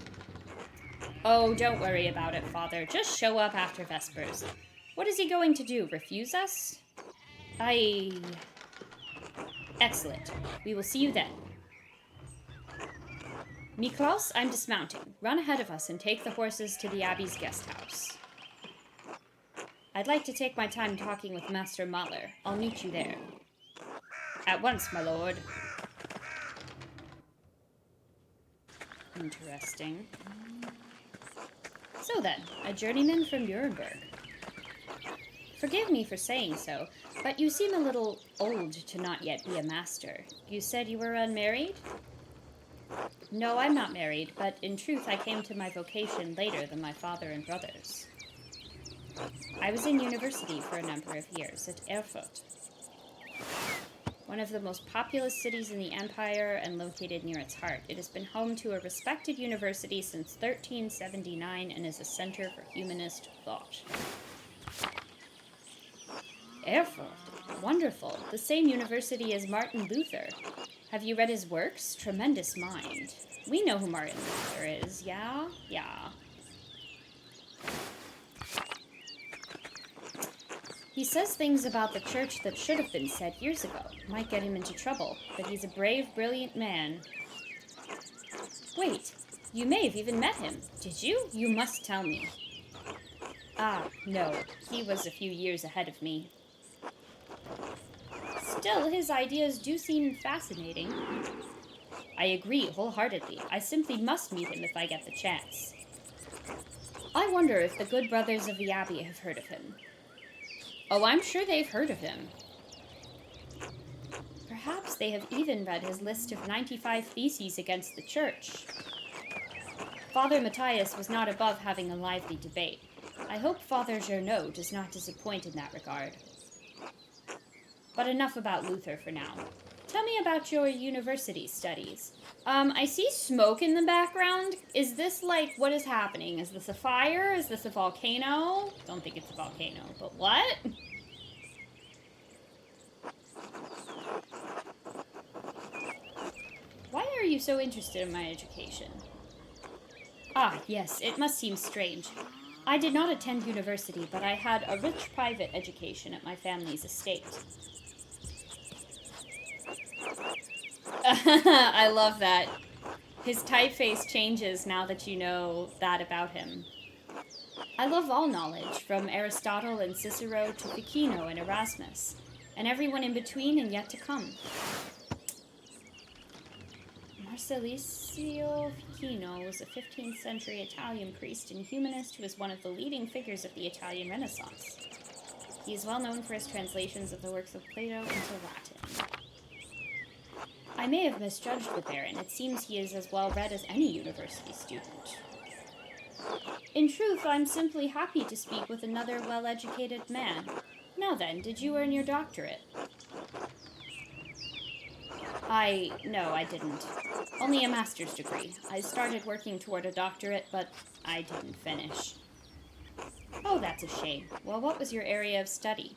Oh, don't worry about it, Father. Just show up after Vespers. What is he going to do, refuse us? Excellent. We will see you then. Miklaus, I'm dismounting. Run ahead of us and take the horses to the abbey's guest house. I'd like to take my time talking with Master Mahler. I'll meet you there. At once, my lord. Interesting. So then, a journeyman from Nuremberg. Forgive me for saying so, but you seem a little old to not yet be a master. You said you were unmarried? No, I'm not married, but in truth I came to my vocation later than my father and brothers. I was in university for a number of years at Erfurt, one of the most populous cities in the empire and located near its heart. It has been home to a respected university since 1379 and is a center for humanist thought. Erfurt. Wonderful. The same university as Martin Luther. Have you read his works? Tremendous mind. We know who Martin Luther is, yeah? Yeah. He says things about the church that should have been said years ago. Might get him into trouble, but he's a brave, brilliant man. Wait, you may have even met him. Did you? You must tell me. Ah, no. He was a few years ahead of me. Still, his ideas do seem fascinating. I agree wholeheartedly. I simply must meet him if I get the chance. I wonder if the good brothers of the Abbey have heard of him. Oh, I'm sure they've heard of him. Perhaps they have even read his list of 95 theses against the Church. Father Matthias was not above having a lively debate. I hope Father Journeau does not disappoint in that regard. But enough about Luther for now. Tell me about your university studies. I see smoke in the background. Is this like, what is happening? Is this a fire? Is this a volcano? Don't think it's a volcano, but what? Why are you so interested in my education? Ah, yes, it must seem strange. I did not attend university, but I had a rich private education at my family's estate. I love that. His typeface changes now that you know that about him. I love all knowledge, from Aristotle and Cicero to Ficino and Erasmus, and everyone in between and yet to come. Marsilio Ficino was a 15th century Italian priest and humanist who is one of the leading figures of the Italian Renaissance. He is well known for his translations of the works of Plato into Latin. I may have misjudged the Baron. It seems he is as well read as any university student. In truth, I'm simply happy to speak with another well-educated man. Now then, did you earn your doctorate? No, I didn't. Only a master's degree. I started working toward a doctorate, but I didn't finish. Oh, that's a shame. Well, what was your area of study?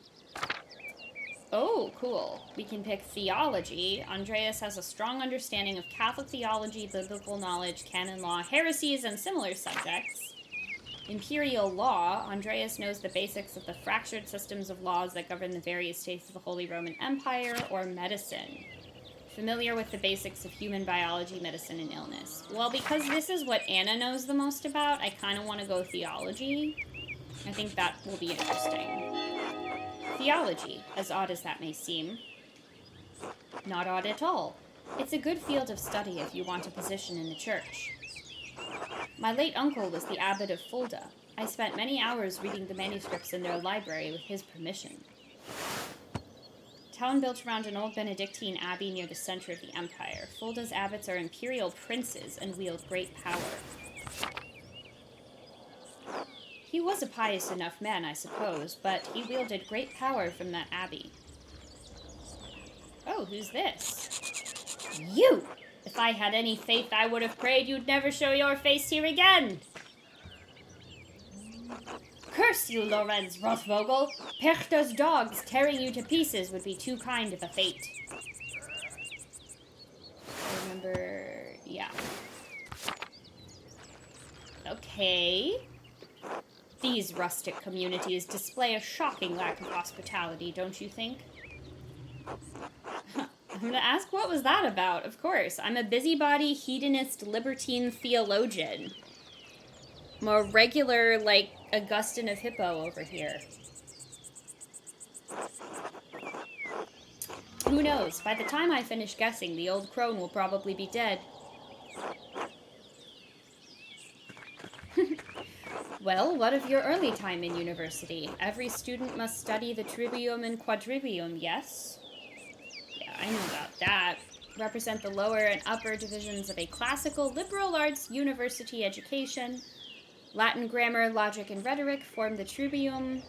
Oh, cool. We can pick theology. Andreas has a strong understanding of Catholic theology, biblical knowledge, canon law, heresies, and similar subjects. Imperial law. Andreas knows the basics of the fractured systems of laws that govern the various states of the Holy Roman Empire, or medicine. Familiar with the basics of human biology, medicine, and illness. Well, because this is what Anna knows the most about, I kind of want to go theology. I think that will be interesting. Theology, as odd as that may seem. Not odd at all. It's a good field of study if you want a position in the church. My late uncle was the abbot of Fulda. I spent many hours reading the manuscripts in their library with his permission. Town built around an old Benedictine abbey near the center of the empire. Fulda's abbots are imperial princes and wield great power. He was a pious enough man, I suppose, but he wielded great power from that abbey. Oh, who's this? You! If I had any faith, I would have prayed you'd never show your face here again! Curse you, Lorenz Rothvogel! Perchter's dogs tearing you to pieces would be too kind of a fate. I remember... yeah. Okay. These rustic communities display a shocking lack of hospitality, don't you think? I'm gonna ask, what was that about? Of course, I'm a busybody, hedonist, libertine theologian. I'm a regular, like, Augustine of Hippo over here. Who knows? By the time I finish guessing, the old crone will probably be dead. Well, what of your early time in university? Every student must study the trivium and quadrivium, yes? Yeah, I know about that. Represent the lower and upper divisions of a classical liberal arts university education. Latin grammar, logic, and rhetoric form the trivium.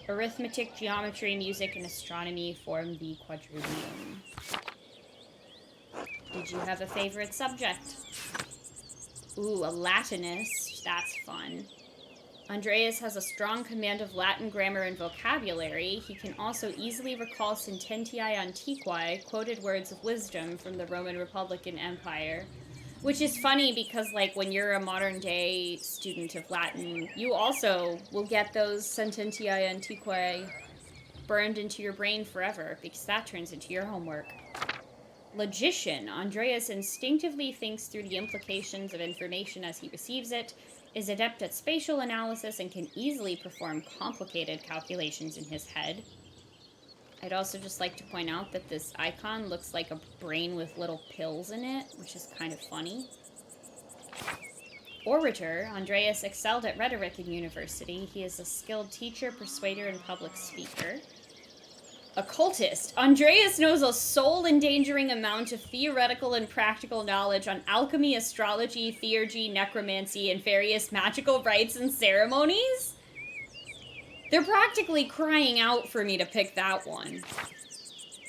Arithmetic, geometry, music, and astronomy form the quadrivium. Did you have a favorite subject? Ooh, a Latinist. That's fun. Andreas has a strong command of Latin grammar and vocabulary. He can also easily recall sententiae antiquae, quoted words of wisdom from the Roman Republican Empire. Which is funny because, like, when you're a modern-day student of Latin, you also will get those sententiae antiquae burned into your brain forever, because that turns into your homework. Logician. Andreas instinctively thinks through the implications of information as he receives it, is adept at spatial analysis, and can easily perform complicated calculations in his head. I'd also just like to point out that this icon looks like a brain with little pills in it, which is kind of funny. Orator, Andreas excelled at rhetoric in university. He is a skilled teacher, persuader, and public speaker. Occultist, Andreas knows a soul-endangering amount of theoretical and practical knowledge on alchemy, astrology, theurgy, necromancy, and various magical rites and ceremonies? They're practically crying out for me to pick that one.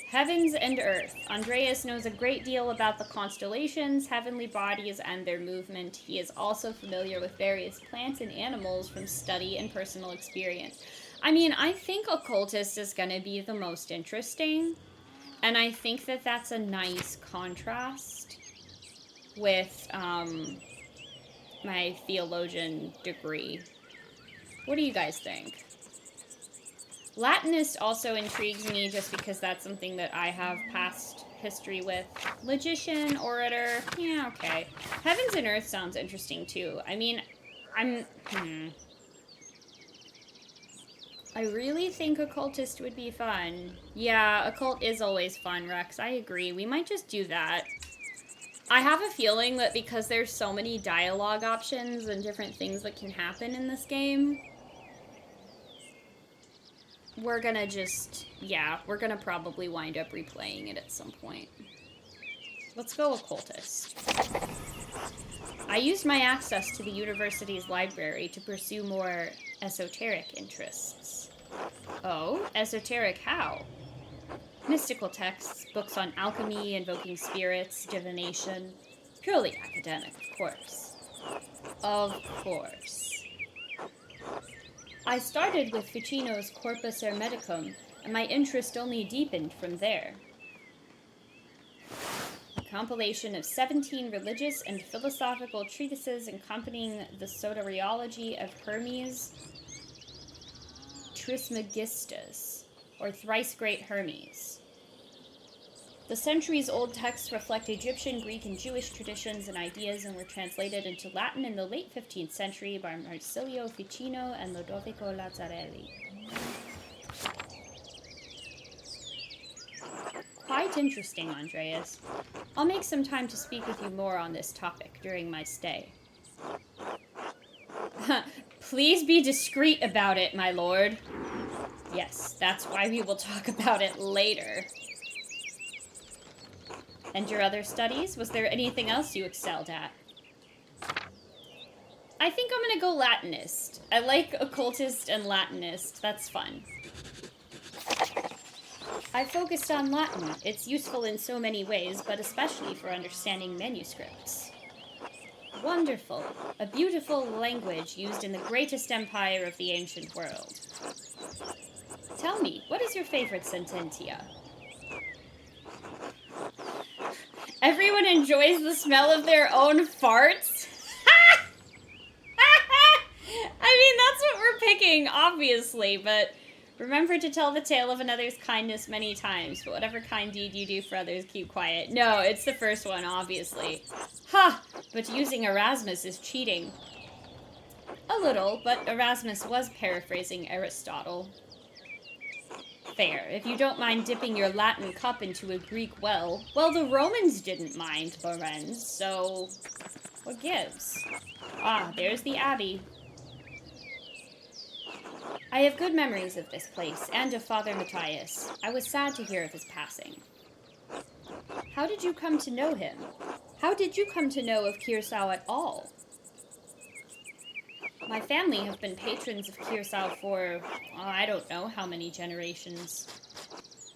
Heavens and Earth. Andreas knows a great deal about the constellations, heavenly bodies, and their movement. He is also familiar with various plants and animals from study and personal experience. I mean, I think Occultist is going to be the most interesting, and I think that that's a nice contrast with my theologian degree. What do you guys think? Latinist also intrigues me just because that's something that I have past history with. Logician, orator, yeah, okay. Heavens and Earth sounds interesting too. I mean, I really think Occultist would be fun. Yeah, Occult is always fun, Rex. I agree. We might just do that. I have a feeling that because there's so many dialogue options and different things that can happen in this game, we're gonna just, yeah, we're gonna probably wind up replaying it at some point. Let's go Occultist. I used my access to the university's library to pursue more esoteric interests. Oh, esoteric how? Mystical texts, books on alchemy, invoking spirits, divination. Purely academic, of course. Of course. I started with Ficino's Corpus Hermeticum, and my interest only deepened from there. A compilation of 17 religious and philosophical treatises accompanying the soteriology of Hermes Trismegistus, or Thrice Great Hermes. The centuries-old texts reflect Egyptian, Greek, and Jewish traditions and ideas and were translated into Latin in the late 15th century by Marsilio Ficino and Lodovico Lazzarelli. Quite interesting, Andreas. I'll make some time to speak with you more on this topic during my stay. Please be discreet about it, my lord. Yes, that's why we will talk about it later. And your other studies? Was there anything else you excelled at? I think I'm gonna go Latinist. I like Occultist and Latinist. That's fun. I focused on Latin. It's useful in so many ways, but especially for understanding manuscripts. Wonderful. A beautiful language used in the greatest empire of the ancient world. Tell me, what is your favorite sententia? Everyone enjoys the smell of their own farts? I mean, that's what we're picking, obviously, but remember to tell the tale of another's kindness many times, but whatever kind deed you do for others, keep quiet. No, it's the first one, obviously. Ha! But using Erasmus is cheating. A little, but Erasmus was paraphrasing Aristotle. Fair. If you don't mind dipping your Latin cup into a Greek well, the Romans didn't mind, Lorenz, so what gives? Ah, there's the Abbey. I have good memories of this place, and of Father Matthias. I was sad to hear of his passing. How did you come to know him? How did you come to know of Curacao at all? My family have been patrons of Curacao for, I don't know how many generations.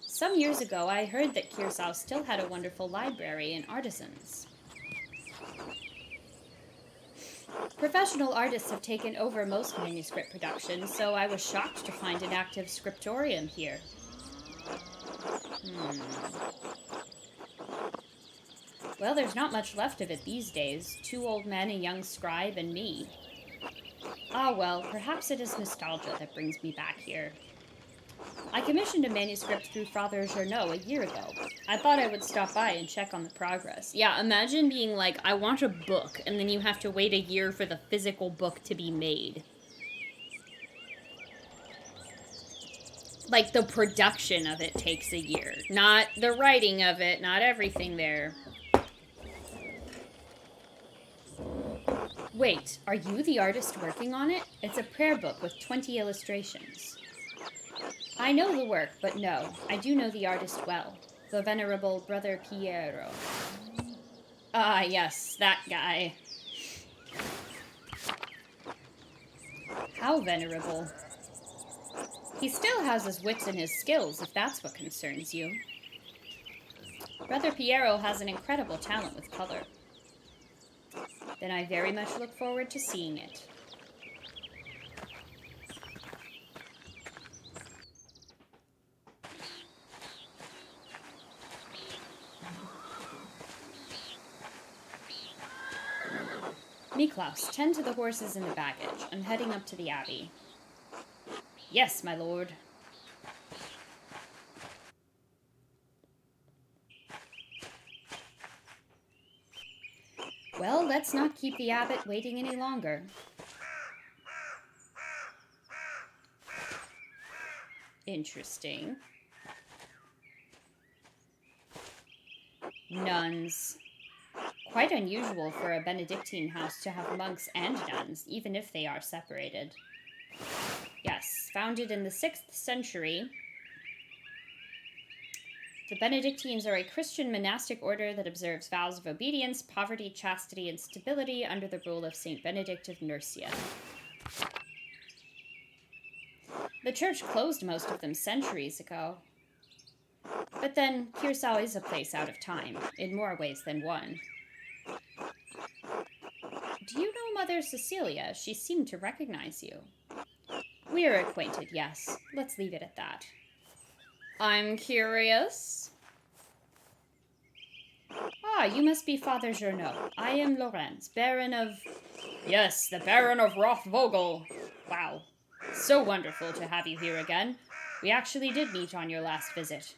Some years ago, I heard that Curacao still had a wonderful library and artisans. Professional artists have taken over most manuscript production, so I was shocked to find an active scriptorium here. Well, there's not much left of it these days. 2 old men, a young scribe, and me. Ah, well, perhaps it is nostalgia that brings me back here. I commissioned a manuscript through Father Journeau a year ago. I thought I would stop by and check on the progress. Yeah, imagine being like, I want a book, and then you have to wait a year for the physical book to be made. Like, the production of it takes a year. Not the writing of it, not everything there. Wait, are you the artist working on it? It's a prayer book with 20 illustrations. I know the work, but no, I do know the artist well. The venerable Brother Piero. Ah, yes, that guy. How venerable? He still has his wits and his skills, if that's what concerns you. Brother Piero has an incredible talent with color. Then I very much look forward to seeing it. Miklaus, tend to the horses and the baggage. I'm heading up to the abbey. Yes, my lord. Well, let's not keep the abbot waiting any longer. Interesting. Nuns. Quite unusual for a Benedictine house to have monks and nuns, even if they are separated. Yes, founded in the 6th century, the Benedictines are a Christian monastic order that observes vows of obedience, poverty, chastity, and stability under the rule of Saint Benedict of Nursia. The church closed most of them centuries ago. But then, Kirsau is a place out of time, in more ways than one. Do you know Mother Cecilia? She seemed to recognize you. We are acquainted, yes. Let's leave it at that. I'm curious. Ah, you must be Father Journeau. I am Lorenz, Baron of... Yes, the Baron of Rothvogel. Wow. So wonderful to have you here again. We actually did meet on your last visit.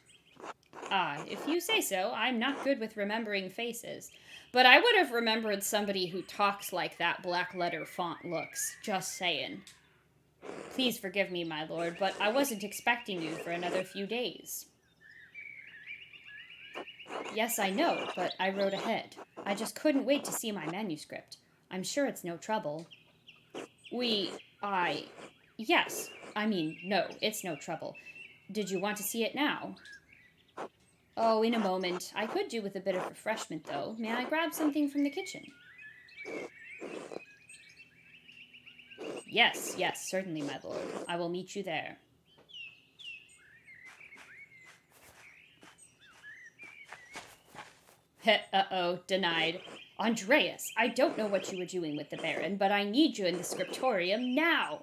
Ah, if you say so, I'm not good with remembering faces. But I would have remembered somebody who talks like that black letter font looks. Just saying. Please forgive me, my lord, but I wasn't expecting you for another few days. Yes, I know, but I wrote ahead. I just couldn't wait to see my manuscript. I'm sure it's no trouble. Yes. I mean, no, it's no trouble. Did you want to see it now? Oh, in a moment. I could do with a bit of refreshment, though. May I grab something from the kitchen? Yes, certainly, my lord. I will meet you there. Uh-oh, denied. Andreas, I don't know what you were doing with the Baron, but I need you in the scriptorium now.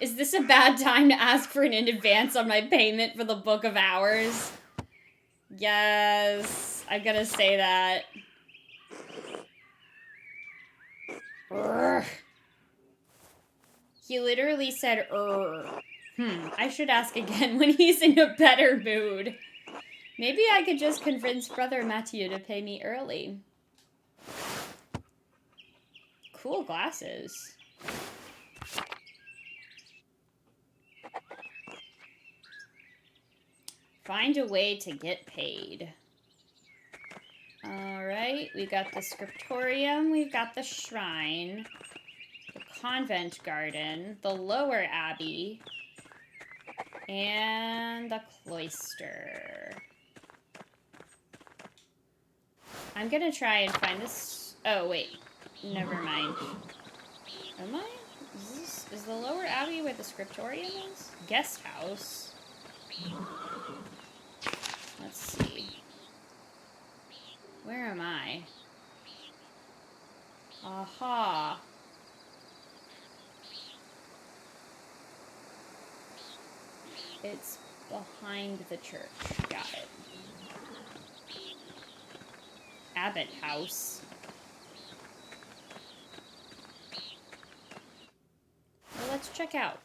Is this a bad time to ask for an in advance on my payment for the Book of Hours? Yes, I'm gonna say that. Urgh. He literally said, I should ask again when he's in a better mood. Maybe I could just convince Brother Mathieu to pay me early. Cool glasses. Find a way to get paid. Alright, we got the scriptorium, we've got the shrine, the convent garden, the lower abbey, and the cloister. I'm gonna try and find this... Oh, wait. Never mind. Am I? Is the lower abbey where the scriptorium is? Guest house. Let's see. Where am I? Aha. It's behind the church. Got it. Abbot House. Well, let's check out.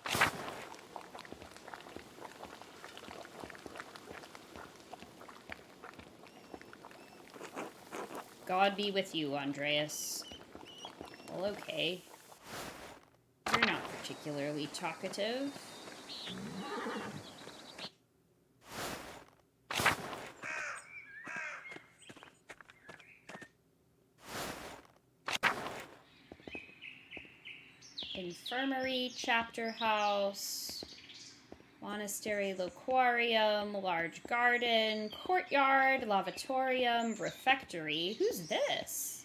God be with you, Andreas. Well, okay. You're not particularly talkative. Infirmary, chapter house, monastery, loquarium, large garden, courtyard, lavatorium, refectory. Who's this?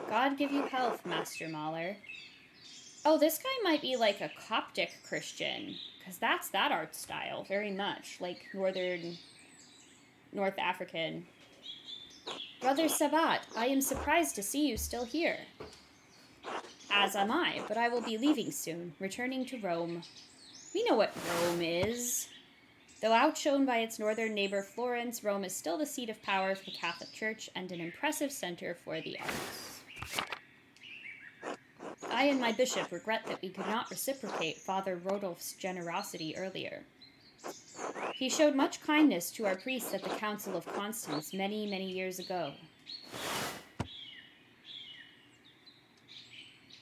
God give you health, Master Mahler. Oh, this guy might be like a Coptic Christian, because that's that art style, very much, like North African. Brother Sabat, I am surprised to see you still here. As am I, but I will be leaving soon, returning to Rome. We know what Rome is. Though outshone by its northern neighbor Florence, Rome is still the seat of power for the Catholic Church and an impressive center for the arts. I and my bishop regret that we could not reciprocate Father Rodolph's generosity earlier. He showed much kindness to our priests at the Council of Constance many, many years ago.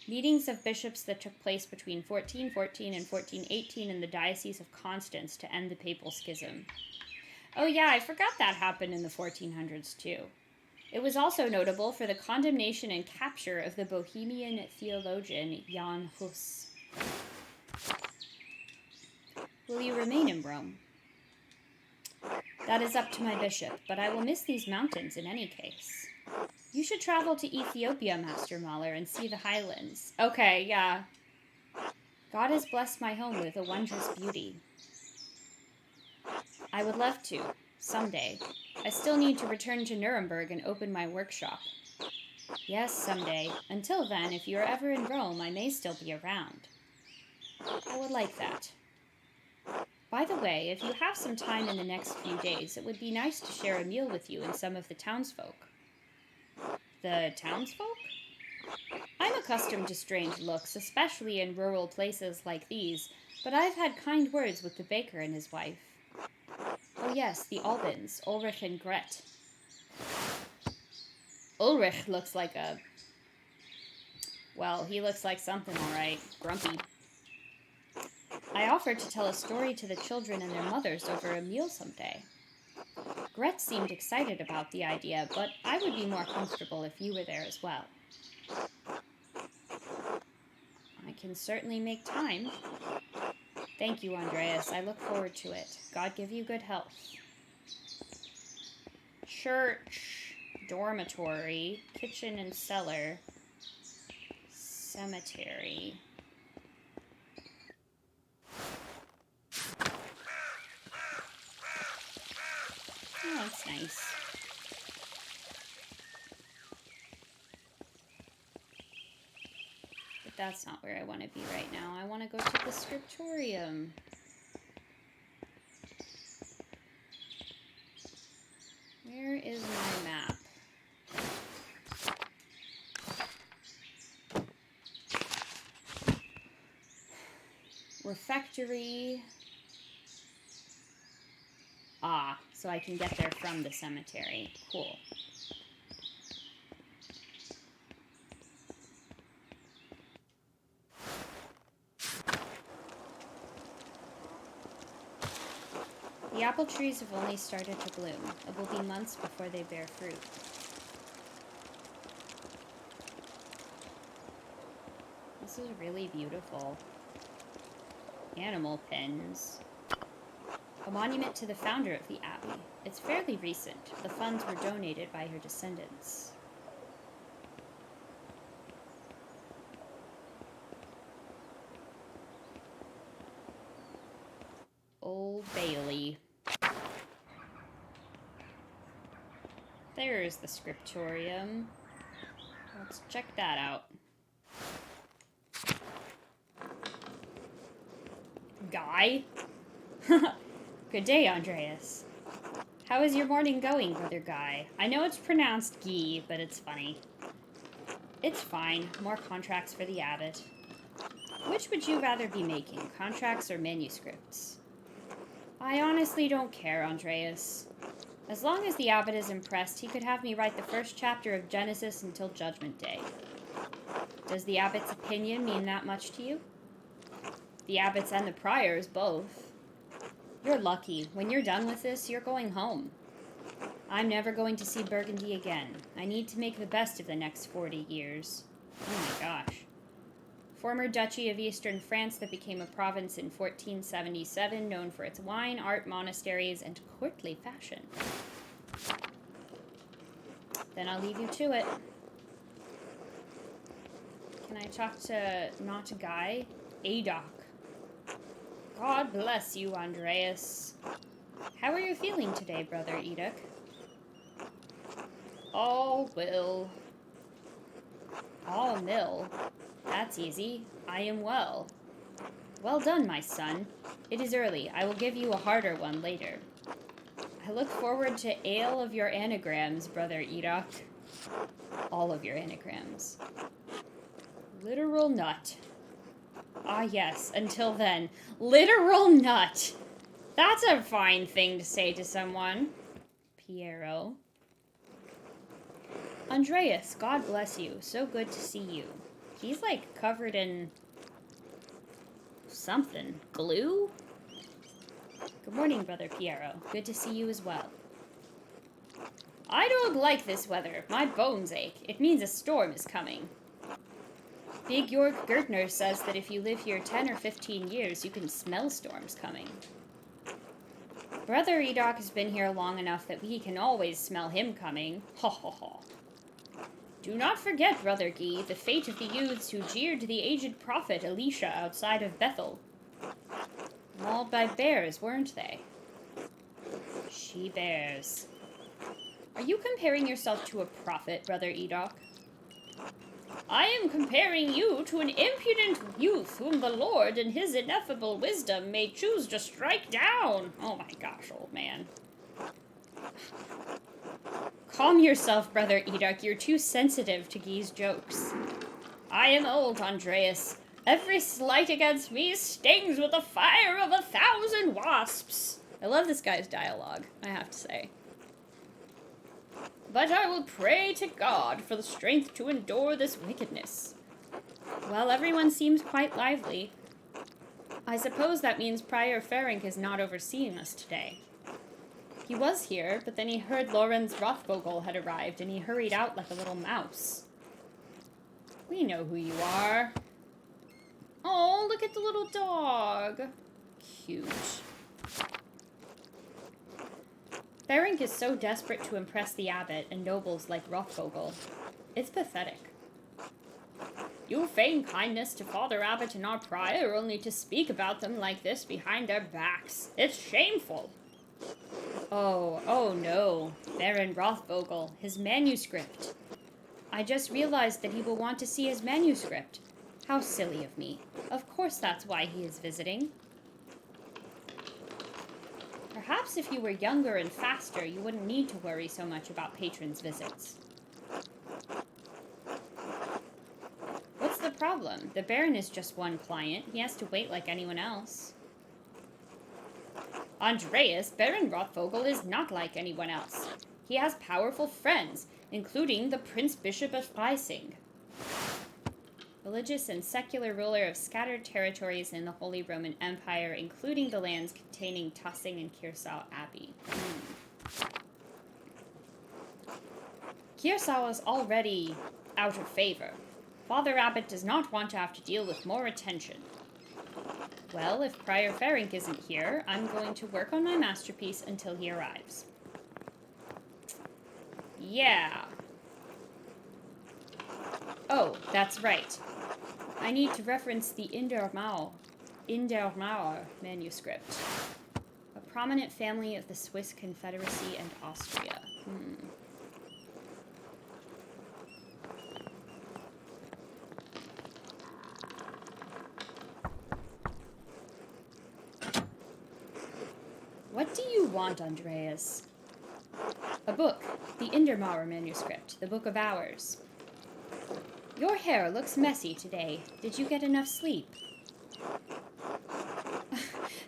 Meetings of bishops that took place between 1414 and 1418 in the Diocese of Constance to end the Papal Schism. Oh yeah, I forgot that happened in the 1400s too. It was also notable for the condemnation and capture of the Bohemian theologian Jan Hus. Will you remain in Rome? That is up to my bishop, but I will miss these mountains in any case. You should travel to Ethiopia, Master Mahler, and see the highlands. Okay, yeah. God has blessed my home with a wondrous beauty. I would love to, someday. I still need to return to Nuremberg and open my workshop. Yes, someday. Until then, if you are ever in Rome, I may still be around. I would like that. By the way, if you have some time in the next few days, it would be nice to share a meal with you and some of the townsfolk. The townsfolk? I'm accustomed to strange looks, especially in rural places like these, but I've had kind words with the baker and his wife. Oh yes, the Albans, Ulrich and Gret. Ulrich looks like he looks like something, all right. Grumpy. I offered to tell a story to the children and their mothers over a meal someday. Gret seemed excited about the idea, but I would be more comfortable if you were there as well. I can certainly make time. Thank you, Andreas. I look forward to it. God give you good health. Church, dormitory, kitchen and cellar, cemetery. Oh, that's nice. But that's not where I want to be right now. I want to go to the scriptorium. Where is my map? Refectory. Ah, so I can get there from the cemetery. Cool. The apple trees have only started to bloom. It will be months before they bear fruit. This is really beautiful. Animal pens. A monument to the founder of the abbey. It's fairly recent. The funds were donated by her descendants. Old Bailey. There's the scriptorium. Let's check that out. Guy? Good day, Andreas. How is your morning going, Brother Guy? I know it's pronounced Guy, but it's funny. It's fine. More contracts for the abbot. Which would you rather be making, contracts or manuscripts? I honestly don't care, Andreas. As long as the abbot is impressed, he could have me write the first chapter of Genesis until Judgment Day. Does the abbot's opinion mean that much to you? The abbot's and the prior's both. You're lucky. When you're done with this, you're going home. I'm never going to see Burgundy again. I need to make the best of the next 40 years. Oh my gosh. Former Duchy of Eastern France that became a province in 1477, known for its wine, art, monasteries, and courtly fashion. Then I'll leave you to it. Can I talk to not a guy? AnnaG. God bless you, Andreas. How are you feeling today, Brother Eduk? All will. All nil. That's easy. I am well. Well done, my son. It is early. I will give you a harder one later. I look forward to ale of your anagrams, Brother Eduk. All of your anagrams. Literal nut. Ah, yes. Until then. Literal nut. That's a fine thing to say to someone. Piero. Andreas, God bless you. So good to see you. He's like covered in something. Glue? Good morning, Brother Piero. Good to see you as well. I don't like this weather. My bones ache. It means a storm is coming. Big Jorg Gertner says that if you live here 10 or 15 years, you can smell storms coming. Brother Edok has been here long enough that we can always smell him coming. Ha ha ha. Do not forget, Brother Guy, the fate of the youths who jeered the aged prophet Elisha outside of Bethel. Mauled by bears, weren't they? She-bears. Are you comparing yourself to a prophet, Brother Edok? I am comparing you to an impudent youth whom the Lord in his ineffable wisdom may choose to strike down. Oh my gosh, old man. Calm yourself, Brother Edok. You're too sensitive to Guy's jokes. I am old, Andreas. Every slight against me stings with the fire of 1,000 wasps. I love this guy's dialogue, I have to say. But I will pray to God for the strength to endure this wickedness. Well, everyone seems quite lively. I suppose that means Prior Ferenc is not overseeing us today. He was here, but then he heard Lorenz Rothvogel had arrived, and he hurried out like a little mouse. We know who you are. Oh, look at the little dog. Cute. Ferenc is so desperate to impress the abbot and nobles like Rothvogel. It's pathetic. You feign kindness to Father Abbot and our prior only to speak about them like this behind their backs. It's shameful. Oh no. Baron Rothvogel, his manuscript. I just realized that he will want to see his manuscript. How silly of me. Of course that's why he is visiting. Perhaps if you were younger and faster, you wouldn't need to worry so much about patrons' visits. What's the problem? The Baron is just one client. He has to wait like anyone else. Andreas, Baron Rothvogel is not like anyone else. He has powerful friends, including the Prince Bishop of Freising. Religious and secular ruler of scattered territories in the Holy Roman Empire, including the lands containing Tussing and Kirsau Abbey. Kirsau is already out of favor. Father Abbot does not want to have to deal with more attention. Well, if Prior Ferenc isn't here, I'm going to work on my masterpiece until he arrives. Yeah. Oh, that's right. I need to reference the Indermauer manuscript. A prominent family of the Swiss Confederacy and Austria. What do you want, Andreas? A book. The Indermauer manuscript. The Book of Hours. Your hair looks messy today. Did you get enough sleep?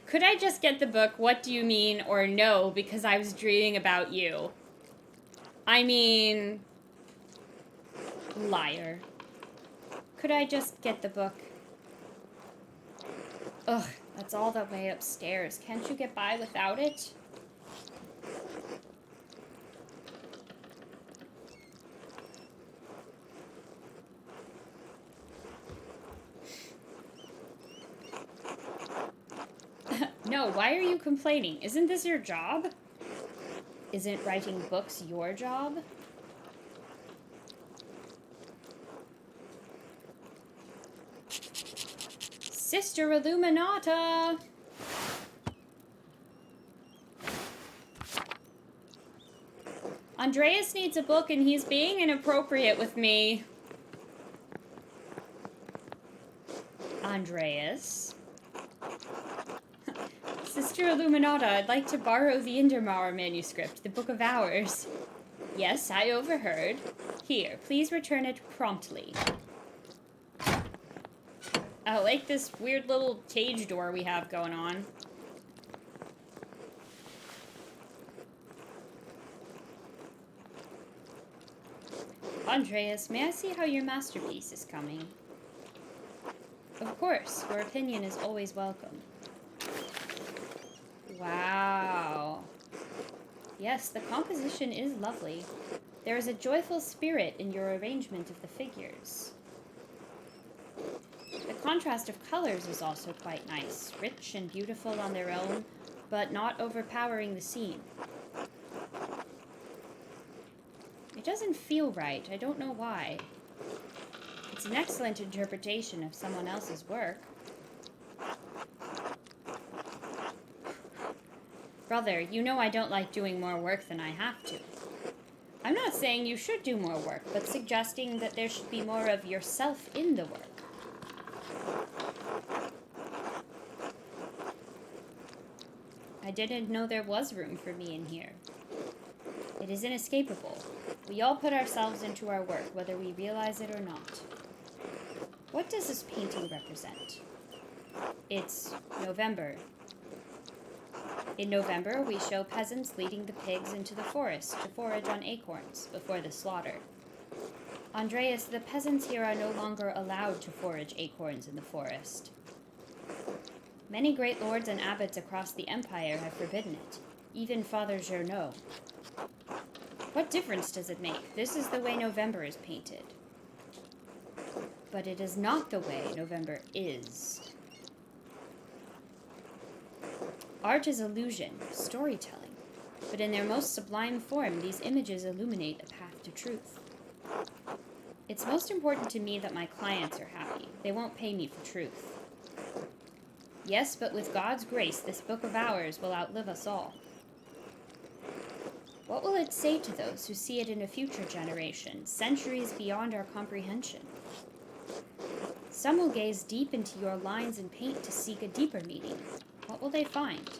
Could I just get the book, What Do You Mean, or No, because I was dreaming about you? I mean... Liar. Could I just get the book? Ugh, that's all the way upstairs. Can't you get by without it? No, why are you complaining? Isn't this your job? Isn't writing books your job? Sister Illuminata! Andreas needs a book and he's being inappropriate with me. Andreas? Sister Illuminata, I'd like to borrow the Indermauer manuscript, the Book of Hours. Yes, I overheard. Here, please return it promptly. I like this weird little cage door we have going on. Andreas, may I see how your masterpiece is coming? Of course, your opinion is always welcome. Wow. Yes, the composition is lovely. There is a joyful spirit in your arrangement of the figures. The contrast of colors is also quite nice, rich and beautiful on their own, but not overpowering the scene. It doesn't feel right. I don't know why. It's an excellent interpretation of someone else's work. Brother, you know I don't like doing more work than I have to. I'm not saying you should do more work, but suggesting that there should be more of yourself in the work. I didn't know there was room for me in here. It is inescapable. We all put ourselves into our work, whether we realize it or not. What does this painting represent? It's November. In November, we show peasants leading the pigs into the forest to forage on acorns before the slaughter. Andreas, the peasants here are no longer allowed to forage acorns in the forest. Many great lords and abbots across the empire have forbidden it, even Father Journeau. What difference does it make? This is the way November is painted. But it is not the way November is. Art is illusion, storytelling, but in their most sublime form, these images illuminate a path to truth. It's most important to me that my clients are happy. They won't pay me for truth. Yes, but with God's grace, this book of ours will outlive us all. What will it say to those who see it in a future generation, centuries beyond our comprehension? Some will gaze deep into your lines and paint to seek a deeper meaning. What will they find?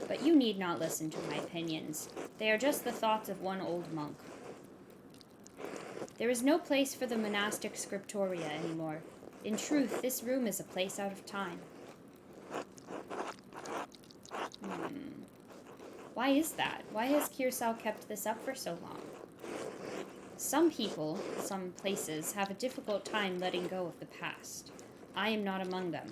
But you need not listen to my opinions. They are just the thoughts of one old monk. There is no place for the monastic scriptoria anymore. In truth, this room is a place out of time. Why is that? Why has Kirsau kept this up for so long? Some people, some places, have a difficult time letting go of the past. I am not among them.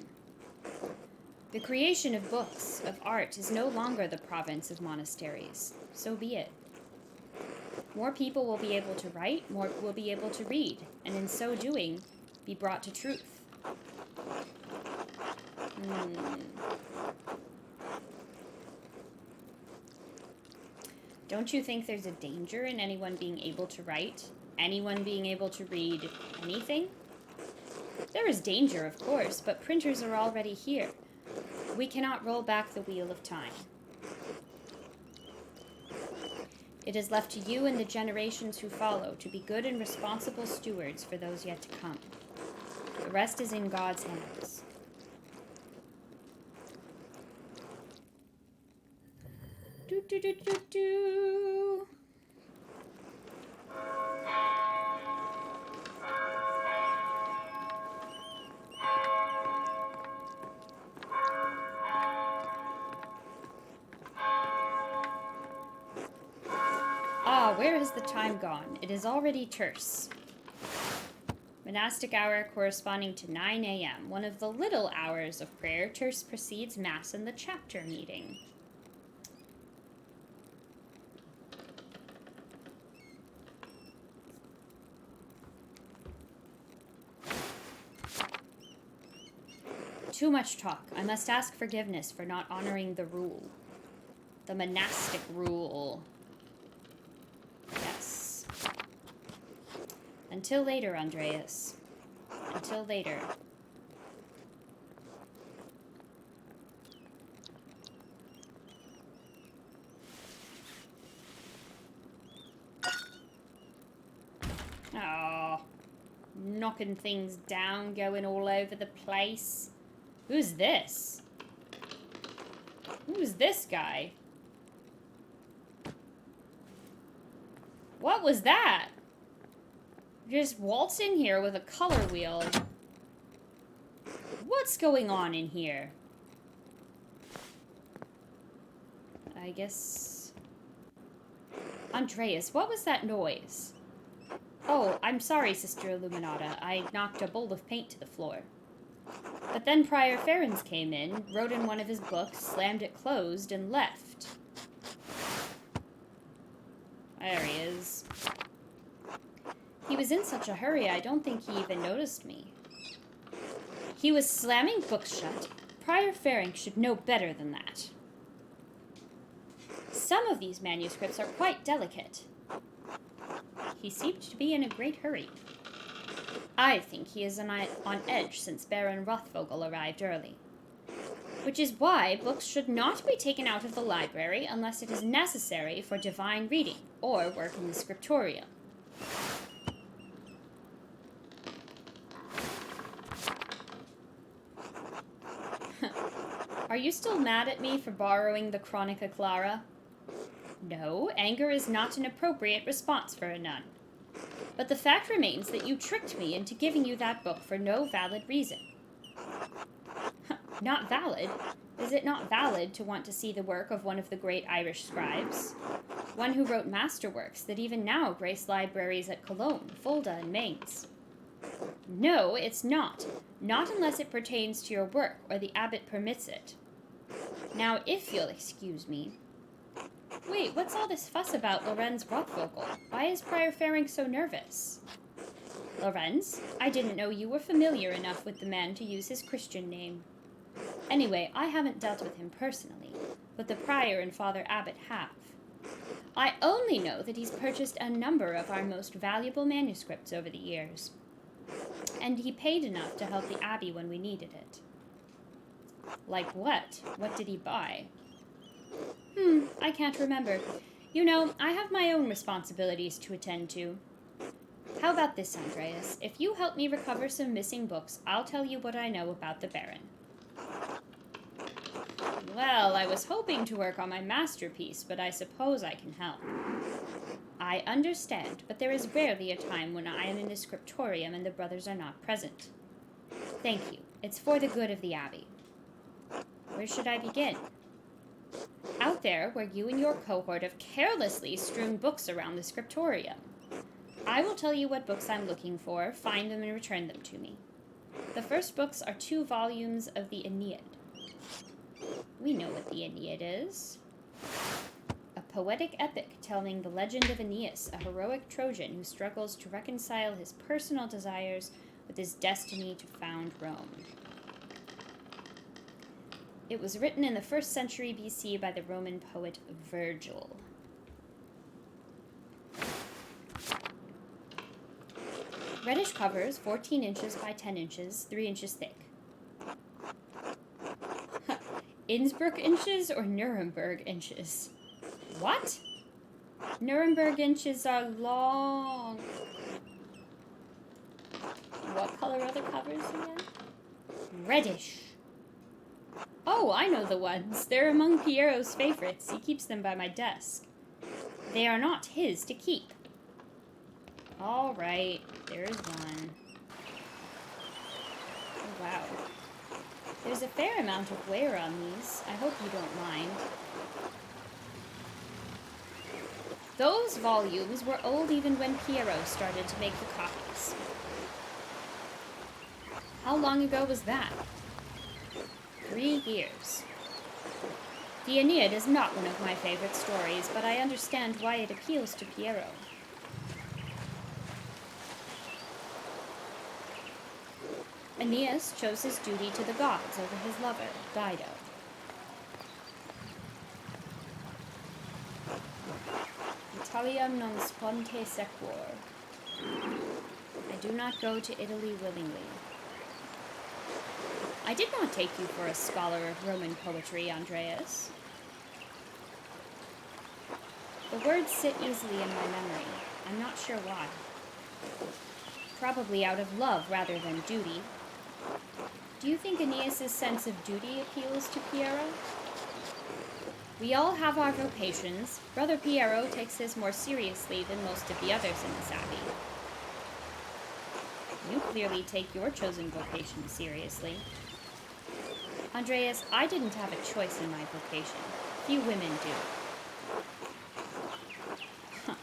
The creation of books, of art, is no longer the province of monasteries. So be it. More people will be able to write, more will be able to read, and in so doing, be brought to truth. Don't you think there's a danger in anyone being able to write? Anyone being able to read anything? There is danger, of course, but printers are already here. We cannot roll back the wheel of time. It is left to you and the generations who follow to be good and responsible stewards for those yet to come. The rest is in God's hands. Do do do do do. Ah, where has the time gone? It is already terse. Monastic hour corresponding to 9 a.m., one of the little hours of prayer. Church precedes Mass and the chapter meeting. Too much talk. I must ask forgiveness for not honoring the rule. The monastic rule. Yes. Until later, Andreas. Until later. Oh, knocking things down, going all over the place. Who's this? Who's this guy? What was that? Just waltz in here with a color wheel. What's going on in here? I guess... Andreas, what was that noise? Oh, I'm sorry, Sister Illuminata. I knocked a bowl of paint to the floor. But then Prior Ferens came in, wrote in one of his books, slammed it closed, and left. There he is. He was in such a hurry, I don't think he even noticed me. He was slamming books shut. Prior Ferens should know better than that. Some of these manuscripts are quite delicate. He seemed to be in a great hurry. I think he is on edge since Baron Rothvogel arrived early. Which is why books should not be taken out of the library unless it is necessary for divine reading or work in the scriptorium. Are you still mad at me for borrowing the Chronica Clara? No, anger is not an appropriate response for a nun. But the fact remains that you tricked me into giving you that book for no valid reason. Not valid? Is it not valid to want to see the work of one of the great Irish scribes? One who wrote masterworks that even now grace libraries at Cologne, Fulda, and Mainz. No, it's not. Not unless it pertains to your work or the abbot permits it. Now, if you'll excuse me... Wait, what's all this fuss about Lorenz Rothvogel? Why is Prior Ferens so nervous? Lorenz? I didn't know you were familiar enough with the man to use his Christian name. Anyway, I haven't dealt with him personally, but the Prior and Father Abbot have. I only know that he's purchased a number of our most valuable manuscripts over the years. And he paid enough to help the Abbey when we needed it. Like what? What did he buy? I can't remember. You know, I have my own responsibilities to attend to. How about this, Andreas? If you help me recover some missing books, I'll tell you what I know about the Baron. Well, I was hoping to work on my masterpiece, but I suppose I can help. I understand, but there is rarely a time when I am in the scriptorium and the brothers are not present. Thank you. It's for the good of the Abbey. Where should I begin? Out there, where you and your cohort have carelessly strewn books around the scriptorium. I will tell you what books I'm looking for, find them, and return them to me. The first books are 2 volumes of the Aeneid. We know what the Aeneid is. A poetic epic telling the legend of Aeneas, a heroic Trojan who struggles to reconcile his personal desires with his destiny to found Rome. It was written in the 1st century BC by the Roman poet Virgil. Reddish covers, 14 inches by 10 inches, 3 inches thick. Innsbruck inches or Nuremberg inches? What? Nuremberg inches are long. What color are the covers again? Reddish. Oh, I know the ones. They're among Piero's favorites. He keeps them by my desk. They are not his to keep. All right, there's one. Oh, wow. There's a fair amount of wear on these. I hope you don't mind. Those volumes were old even when Piero started to make the copies. How long ago was that? 3 years. The Aeneid is not one of my favorite stories, but I understand why it appeals to Piero. Aeneas chose his duty to the gods over his lover, Dido. Italiam non sponte sequor. I do not go to Italy willingly. I did not take you for a scholar of Roman poetry, Andreas. The words sit easily in my memory. I'm not sure why. Probably out of love rather than duty. Do you think Aeneas' sense of duty appeals to Piero? We all have our vocations. Brother Piero takes his more seriously than most of the others in this abbey. You clearly take your chosen vocation seriously. Andreas, I didn't have a choice in my vocation. Few women do. Huh.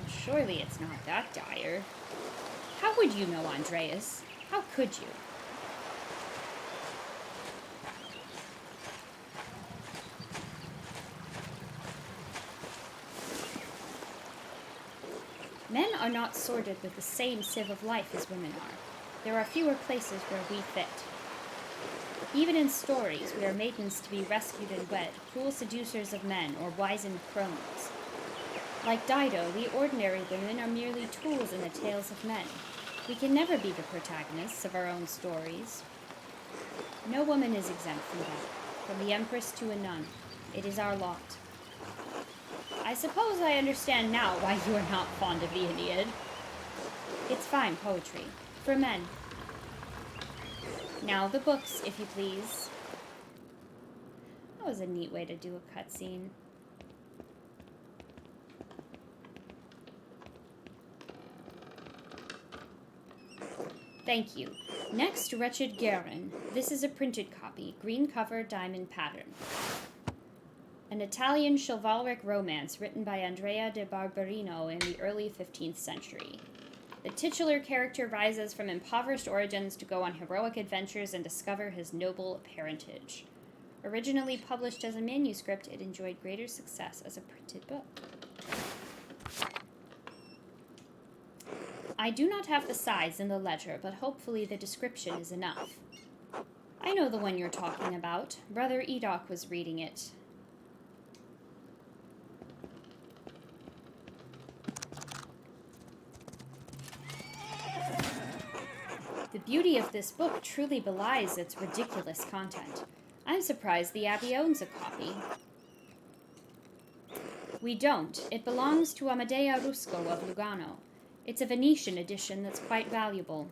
Surely it's not that dire. How would you know, Andreas? How could you? Men are not sorted with the same sieve of life as women are. There are fewer places where we fit. Even in stories, we are maidens to be rescued and wed, cruel seducers of men, or wizened crones. Like Dido, we ordinary women are merely tools in the tales of men. We can never be the protagonists of our own stories. No woman is exempt from that, from the empress to a nun. It is our lot. I suppose I understand now why you are not fond of the Aeneid. It's fine poetry. For men. Now the books, if you please. That was a neat way to do a cutscene. Thank you. Next, Wretched Guerin. This is a printed copy. Green cover, diamond pattern. An Italian chivalric romance written by Andrea de Barberino in the early 15th century. The titular character rises from impoverished origins to go on heroic adventures and discover his noble parentage. Originally published as a manuscript, it enjoyed greater success as a printed book. I do not have the size in the ledger, but hopefully the description is enough. I know the one you're talking about. Brother Edok was reading it. The beauty of this book truly belies its ridiculous content. I'm surprised the Abbey owns a copy. We don't. It belongs to Amadea Rusco of Lugano. It's a Venetian edition that's quite valuable.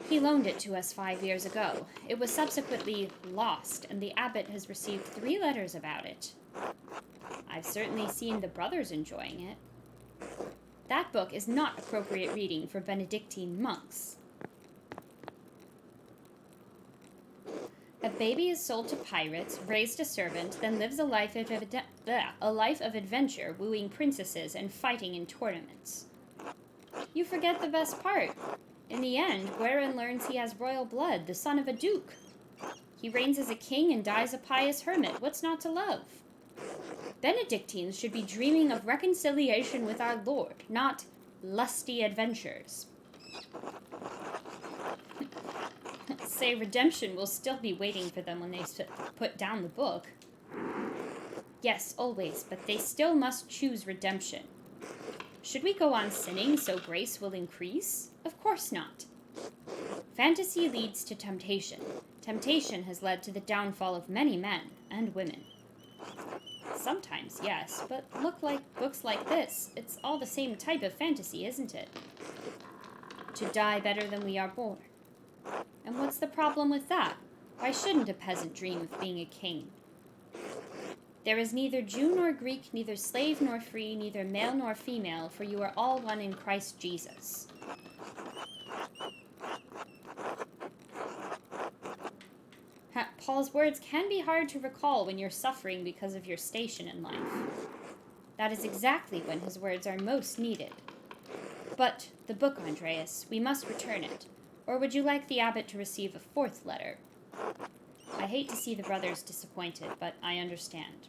He loaned it to us 5 years ago. It was subsequently lost, and the abbot has received 3 letters about it. I've certainly seen the brothers enjoying it. That book is not appropriate reading for Benedictine monks. A baby is sold to pirates, raised a servant, then lives a life of adventure, wooing princesses and fighting in tournaments. You forget the best part. In the end, Guerin learns he has royal blood, the son of a duke. He reigns as a king and dies a pious hermit. What's not to love? Benedictines should be dreaming of reconciliation with our Lord, not lusty adventures. Say redemption will still be waiting for them when they put down the book. Yes, always, but they still must choose redemption. Should we go on sinning so grace will increase? Of course not. Fantasy leads to temptation. Temptation has led to the downfall of many men and women. Sometimes, yes, but books like this. It's all the same type of fantasy, isn't it? To die better than we are born. And what's the problem with that? Why shouldn't a peasant dream of being a king? There is neither Jew nor Greek, neither slave nor free, neither male nor female, for you are all one in Christ Jesus. Paul's words can be hard to recall when you're suffering because of your station in life. That is exactly when his words are most needed. But the book, Andreas, we must return it. Or would you like the abbot to receive a fourth letter? I hate to see the brothers disappointed, but I understand.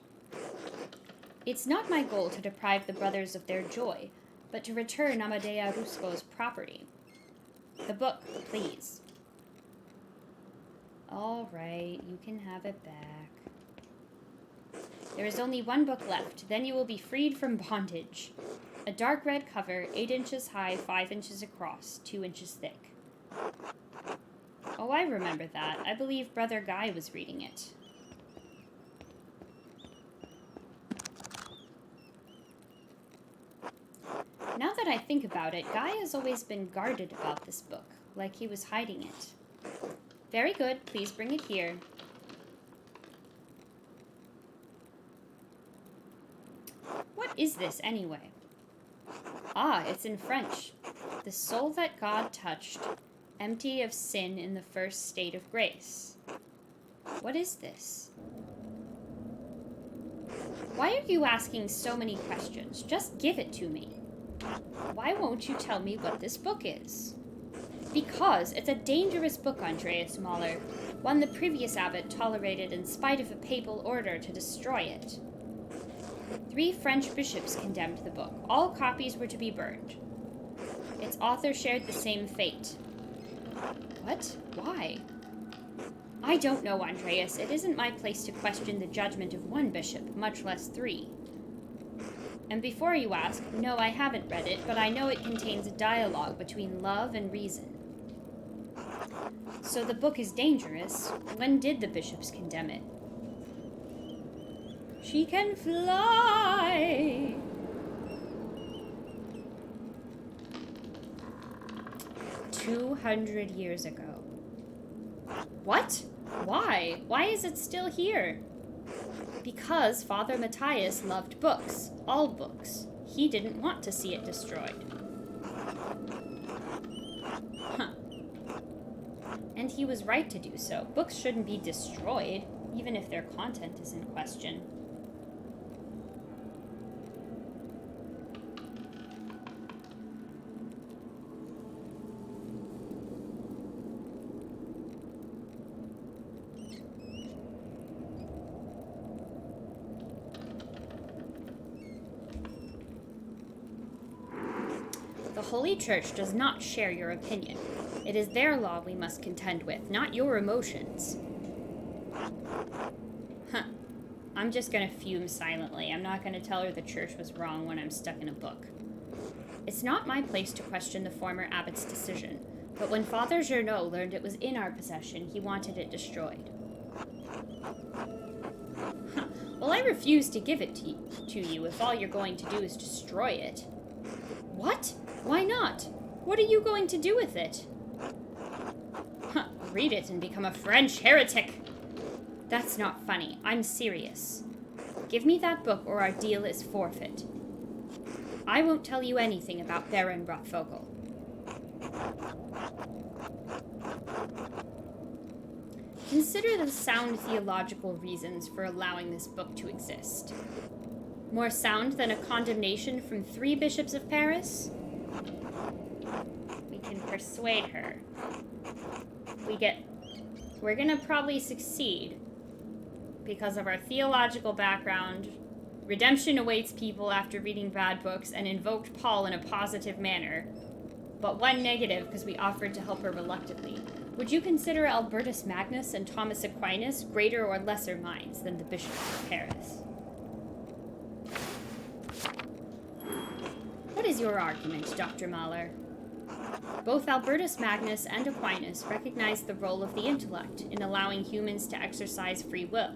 It's not my goal to deprive the brothers of their joy, but to return Amadea Rusco's property. The book, please. All right, you can have it back. There is only one book left, then you will be freed from bondage. A dark red cover, 8 inches high, 5 inches across, 2 inches thick. Oh, I remember that. I believe Brother Guy was reading it. Now that I think about it, Guy has always been guarded about this book, like he was hiding it. Very good, please bring it here. What is this, anyway? Ah, it's in French. The soul that God touched, empty of sin in the first state of grace. What is this? Why are you asking so many questions? Just give it to me. Why won't you tell me what this book is? Because it's a dangerous book, Andreas Mahler, one the previous abbot tolerated in spite of a papal order to destroy it. 3 French bishops condemned the book. All copies were to be burned. Its author shared the same fate. What? Why? I don't know, Andreas. It isn't my place to question the judgment of one bishop, much less 3. And before you ask, no, I haven't read it, but I know it contains a dialogue between love and reason. So the book is dangerous. When did the bishops condemn it? She can fly! 200 years ago. What? Why? Why is it still here? Because Father Matthias loved books. All books. He didn't want to see it destroyed. Huh. And he was right to do so. Books shouldn't be destroyed, even if their content is in question. The Holy Church does not share your opinion. It is their law we must contend with, not your emotions. Huh. I'm just gonna fume silently. I'm not gonna tell her the church was wrong when I'm stuck in a book. It's not my place to question the former abbot's decision, but when Father Journeau learned it was in our possession, he wanted it destroyed. Huh. Well, I refuse to give it to you if all you're going to do is destroy it. What? Why not? What are you going to do with it? Huh, read it and become a French heretic. That's not funny. I'm serious. Give me that book or our deal is forfeit. I won't tell you anything about Baron Rothvogel. Consider the sound theological reasons for allowing this book to exist. More sound than a condemnation from 3 bishops of Paris? We can persuade her. We're gonna probably succeed because of our theological background. Redemption awaits people after reading bad books and invoked Paul in a positive manner. But one negative because we offered to help her reluctantly. Would you consider Albertus Magnus and Thomas Aquinas greater or lesser minds than the bishops of Paris? What is your argument, Dr. Mahler? Both Albertus Magnus and Aquinas recognized the role of the intellect in allowing humans to exercise free will.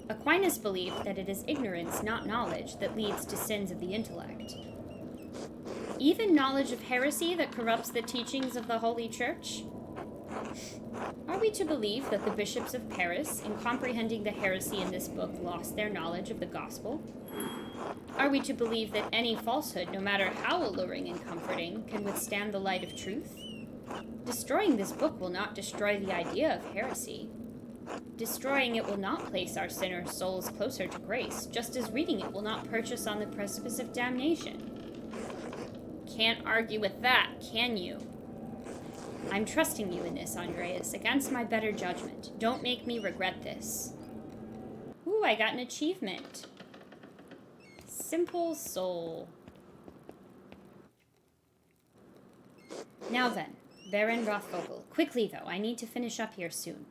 Aquinas believed that it is ignorance, not knowledge, that leads to sins of the intellect. Even knowledge of heresy that corrupts the teachings of the Holy Church? Are we to believe that the bishops of Paris, in comprehending the heresy in this book, lost their knowledge of the gospel? Are we to believe that any falsehood, no matter how alluring and comforting, can withstand the light of truth? Destroying this book will not destroy the idea of heresy. Destroying it will not place our sinner souls closer to grace, just as reading it will not perch us on the precipice of damnation. Can't argue with that, can you? I'm trusting you in this, Andreas, against my better judgment. Don't make me regret this. Ooh, I got an achievement. Simple soul. Now then, Baron Rothvogel. Quickly, though, I need to finish up here soon.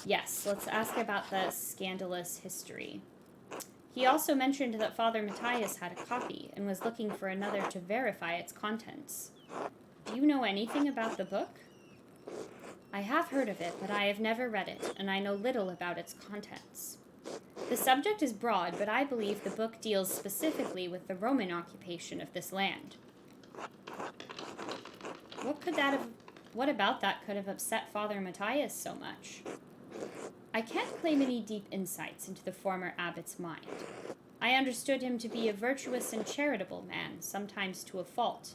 Yes, let's ask about the scandalous history. He also mentioned that Father Matthias had a copy and was looking for another to verify its contents. Do you know anything about the book? I have heard of it, but I have never read it, and I know little about its contents. The subject is broad, but I believe the book deals specifically with the Roman occupation of this land. What about that could have upset Father Matthias so much? I can't claim any deep insights into the former abbot's mind. I understood him to be a virtuous and charitable man, sometimes to a fault.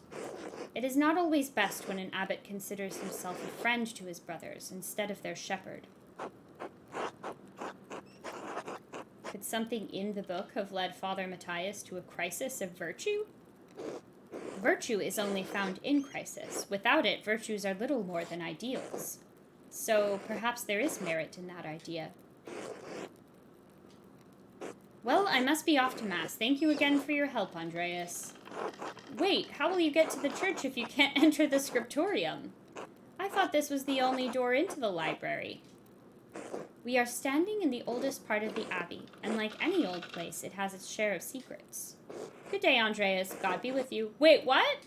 It is not always best when an abbot considers himself a friend to his brothers instead of their shepherd. Could something in the book have led Father Matthias to a crisis of virtue? Virtue is only found in crisis. Without it, virtues are little more than ideals. So perhaps there is merit in that idea. Well, I must be off to Mass. Thank you again for your help, Andreas. Wait, how will you get to the church if you can't enter the scriptorium? I thought this was the only door into the library. We are standing in the oldest part of the abbey, and like any old place, it has its share of secrets. Good day, Andreas. God be with you. Wait, what?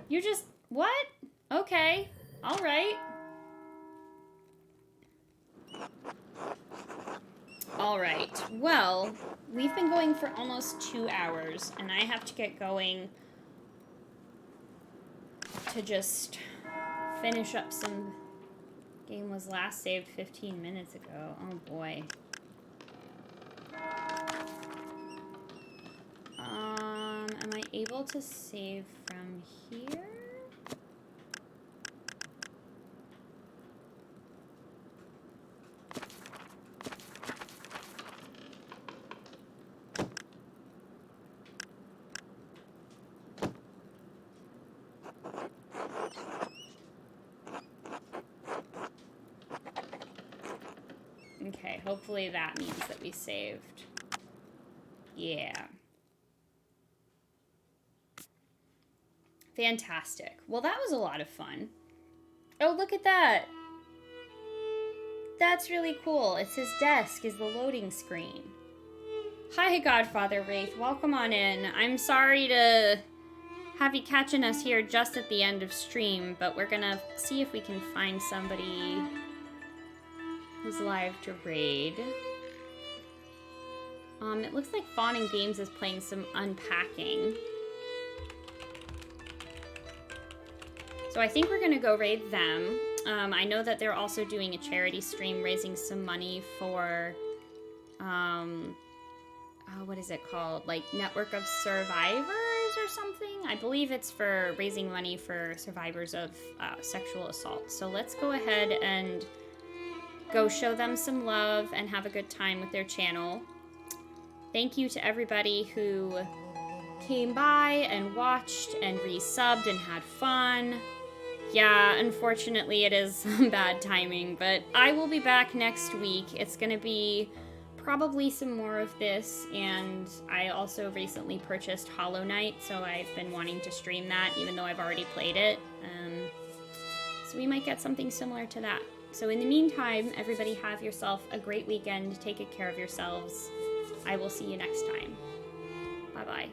You just... what? Okay. All right. All right. Well, we've been going for almost 2 hours, and I have to get going to just finish up some... Game was last saved 15 minutes ago. Oh, boy. Am I able to save from here? Okay, hopefully that means that we saved. Yeah. Fantastic. Well, that was a lot of fun. Oh, look at that. That's really cool. It's his desk is the loading screen. Hi, Godfather Wraith. Welcome on in. I'm sorry to have you catching us here just at the end of stream, but we're gonna see if we can find somebody who's live to raid. It looks like Fawning Games is playing some unpacking. So I think we're gonna go raid them. I know that they're also doing a charity stream raising some money for, what is it called? Like Network of Survivors or something? I believe it's for raising money for survivors of sexual assault. So let's go ahead and go show them some love and have a good time with their channel. Thank you to everybody who came by and watched and resubbed and had fun. Yeah, unfortunately it is bad timing, but I will be back next week. It's gonna be probably some more of this, and I also recently purchased Hollow Knight, so I've been wanting to stream that, even though I've already played it. So we might get something similar to that. So in the meantime, everybody have yourself a great weekend. Take good care of yourselves. I will see you next time. Bye-bye.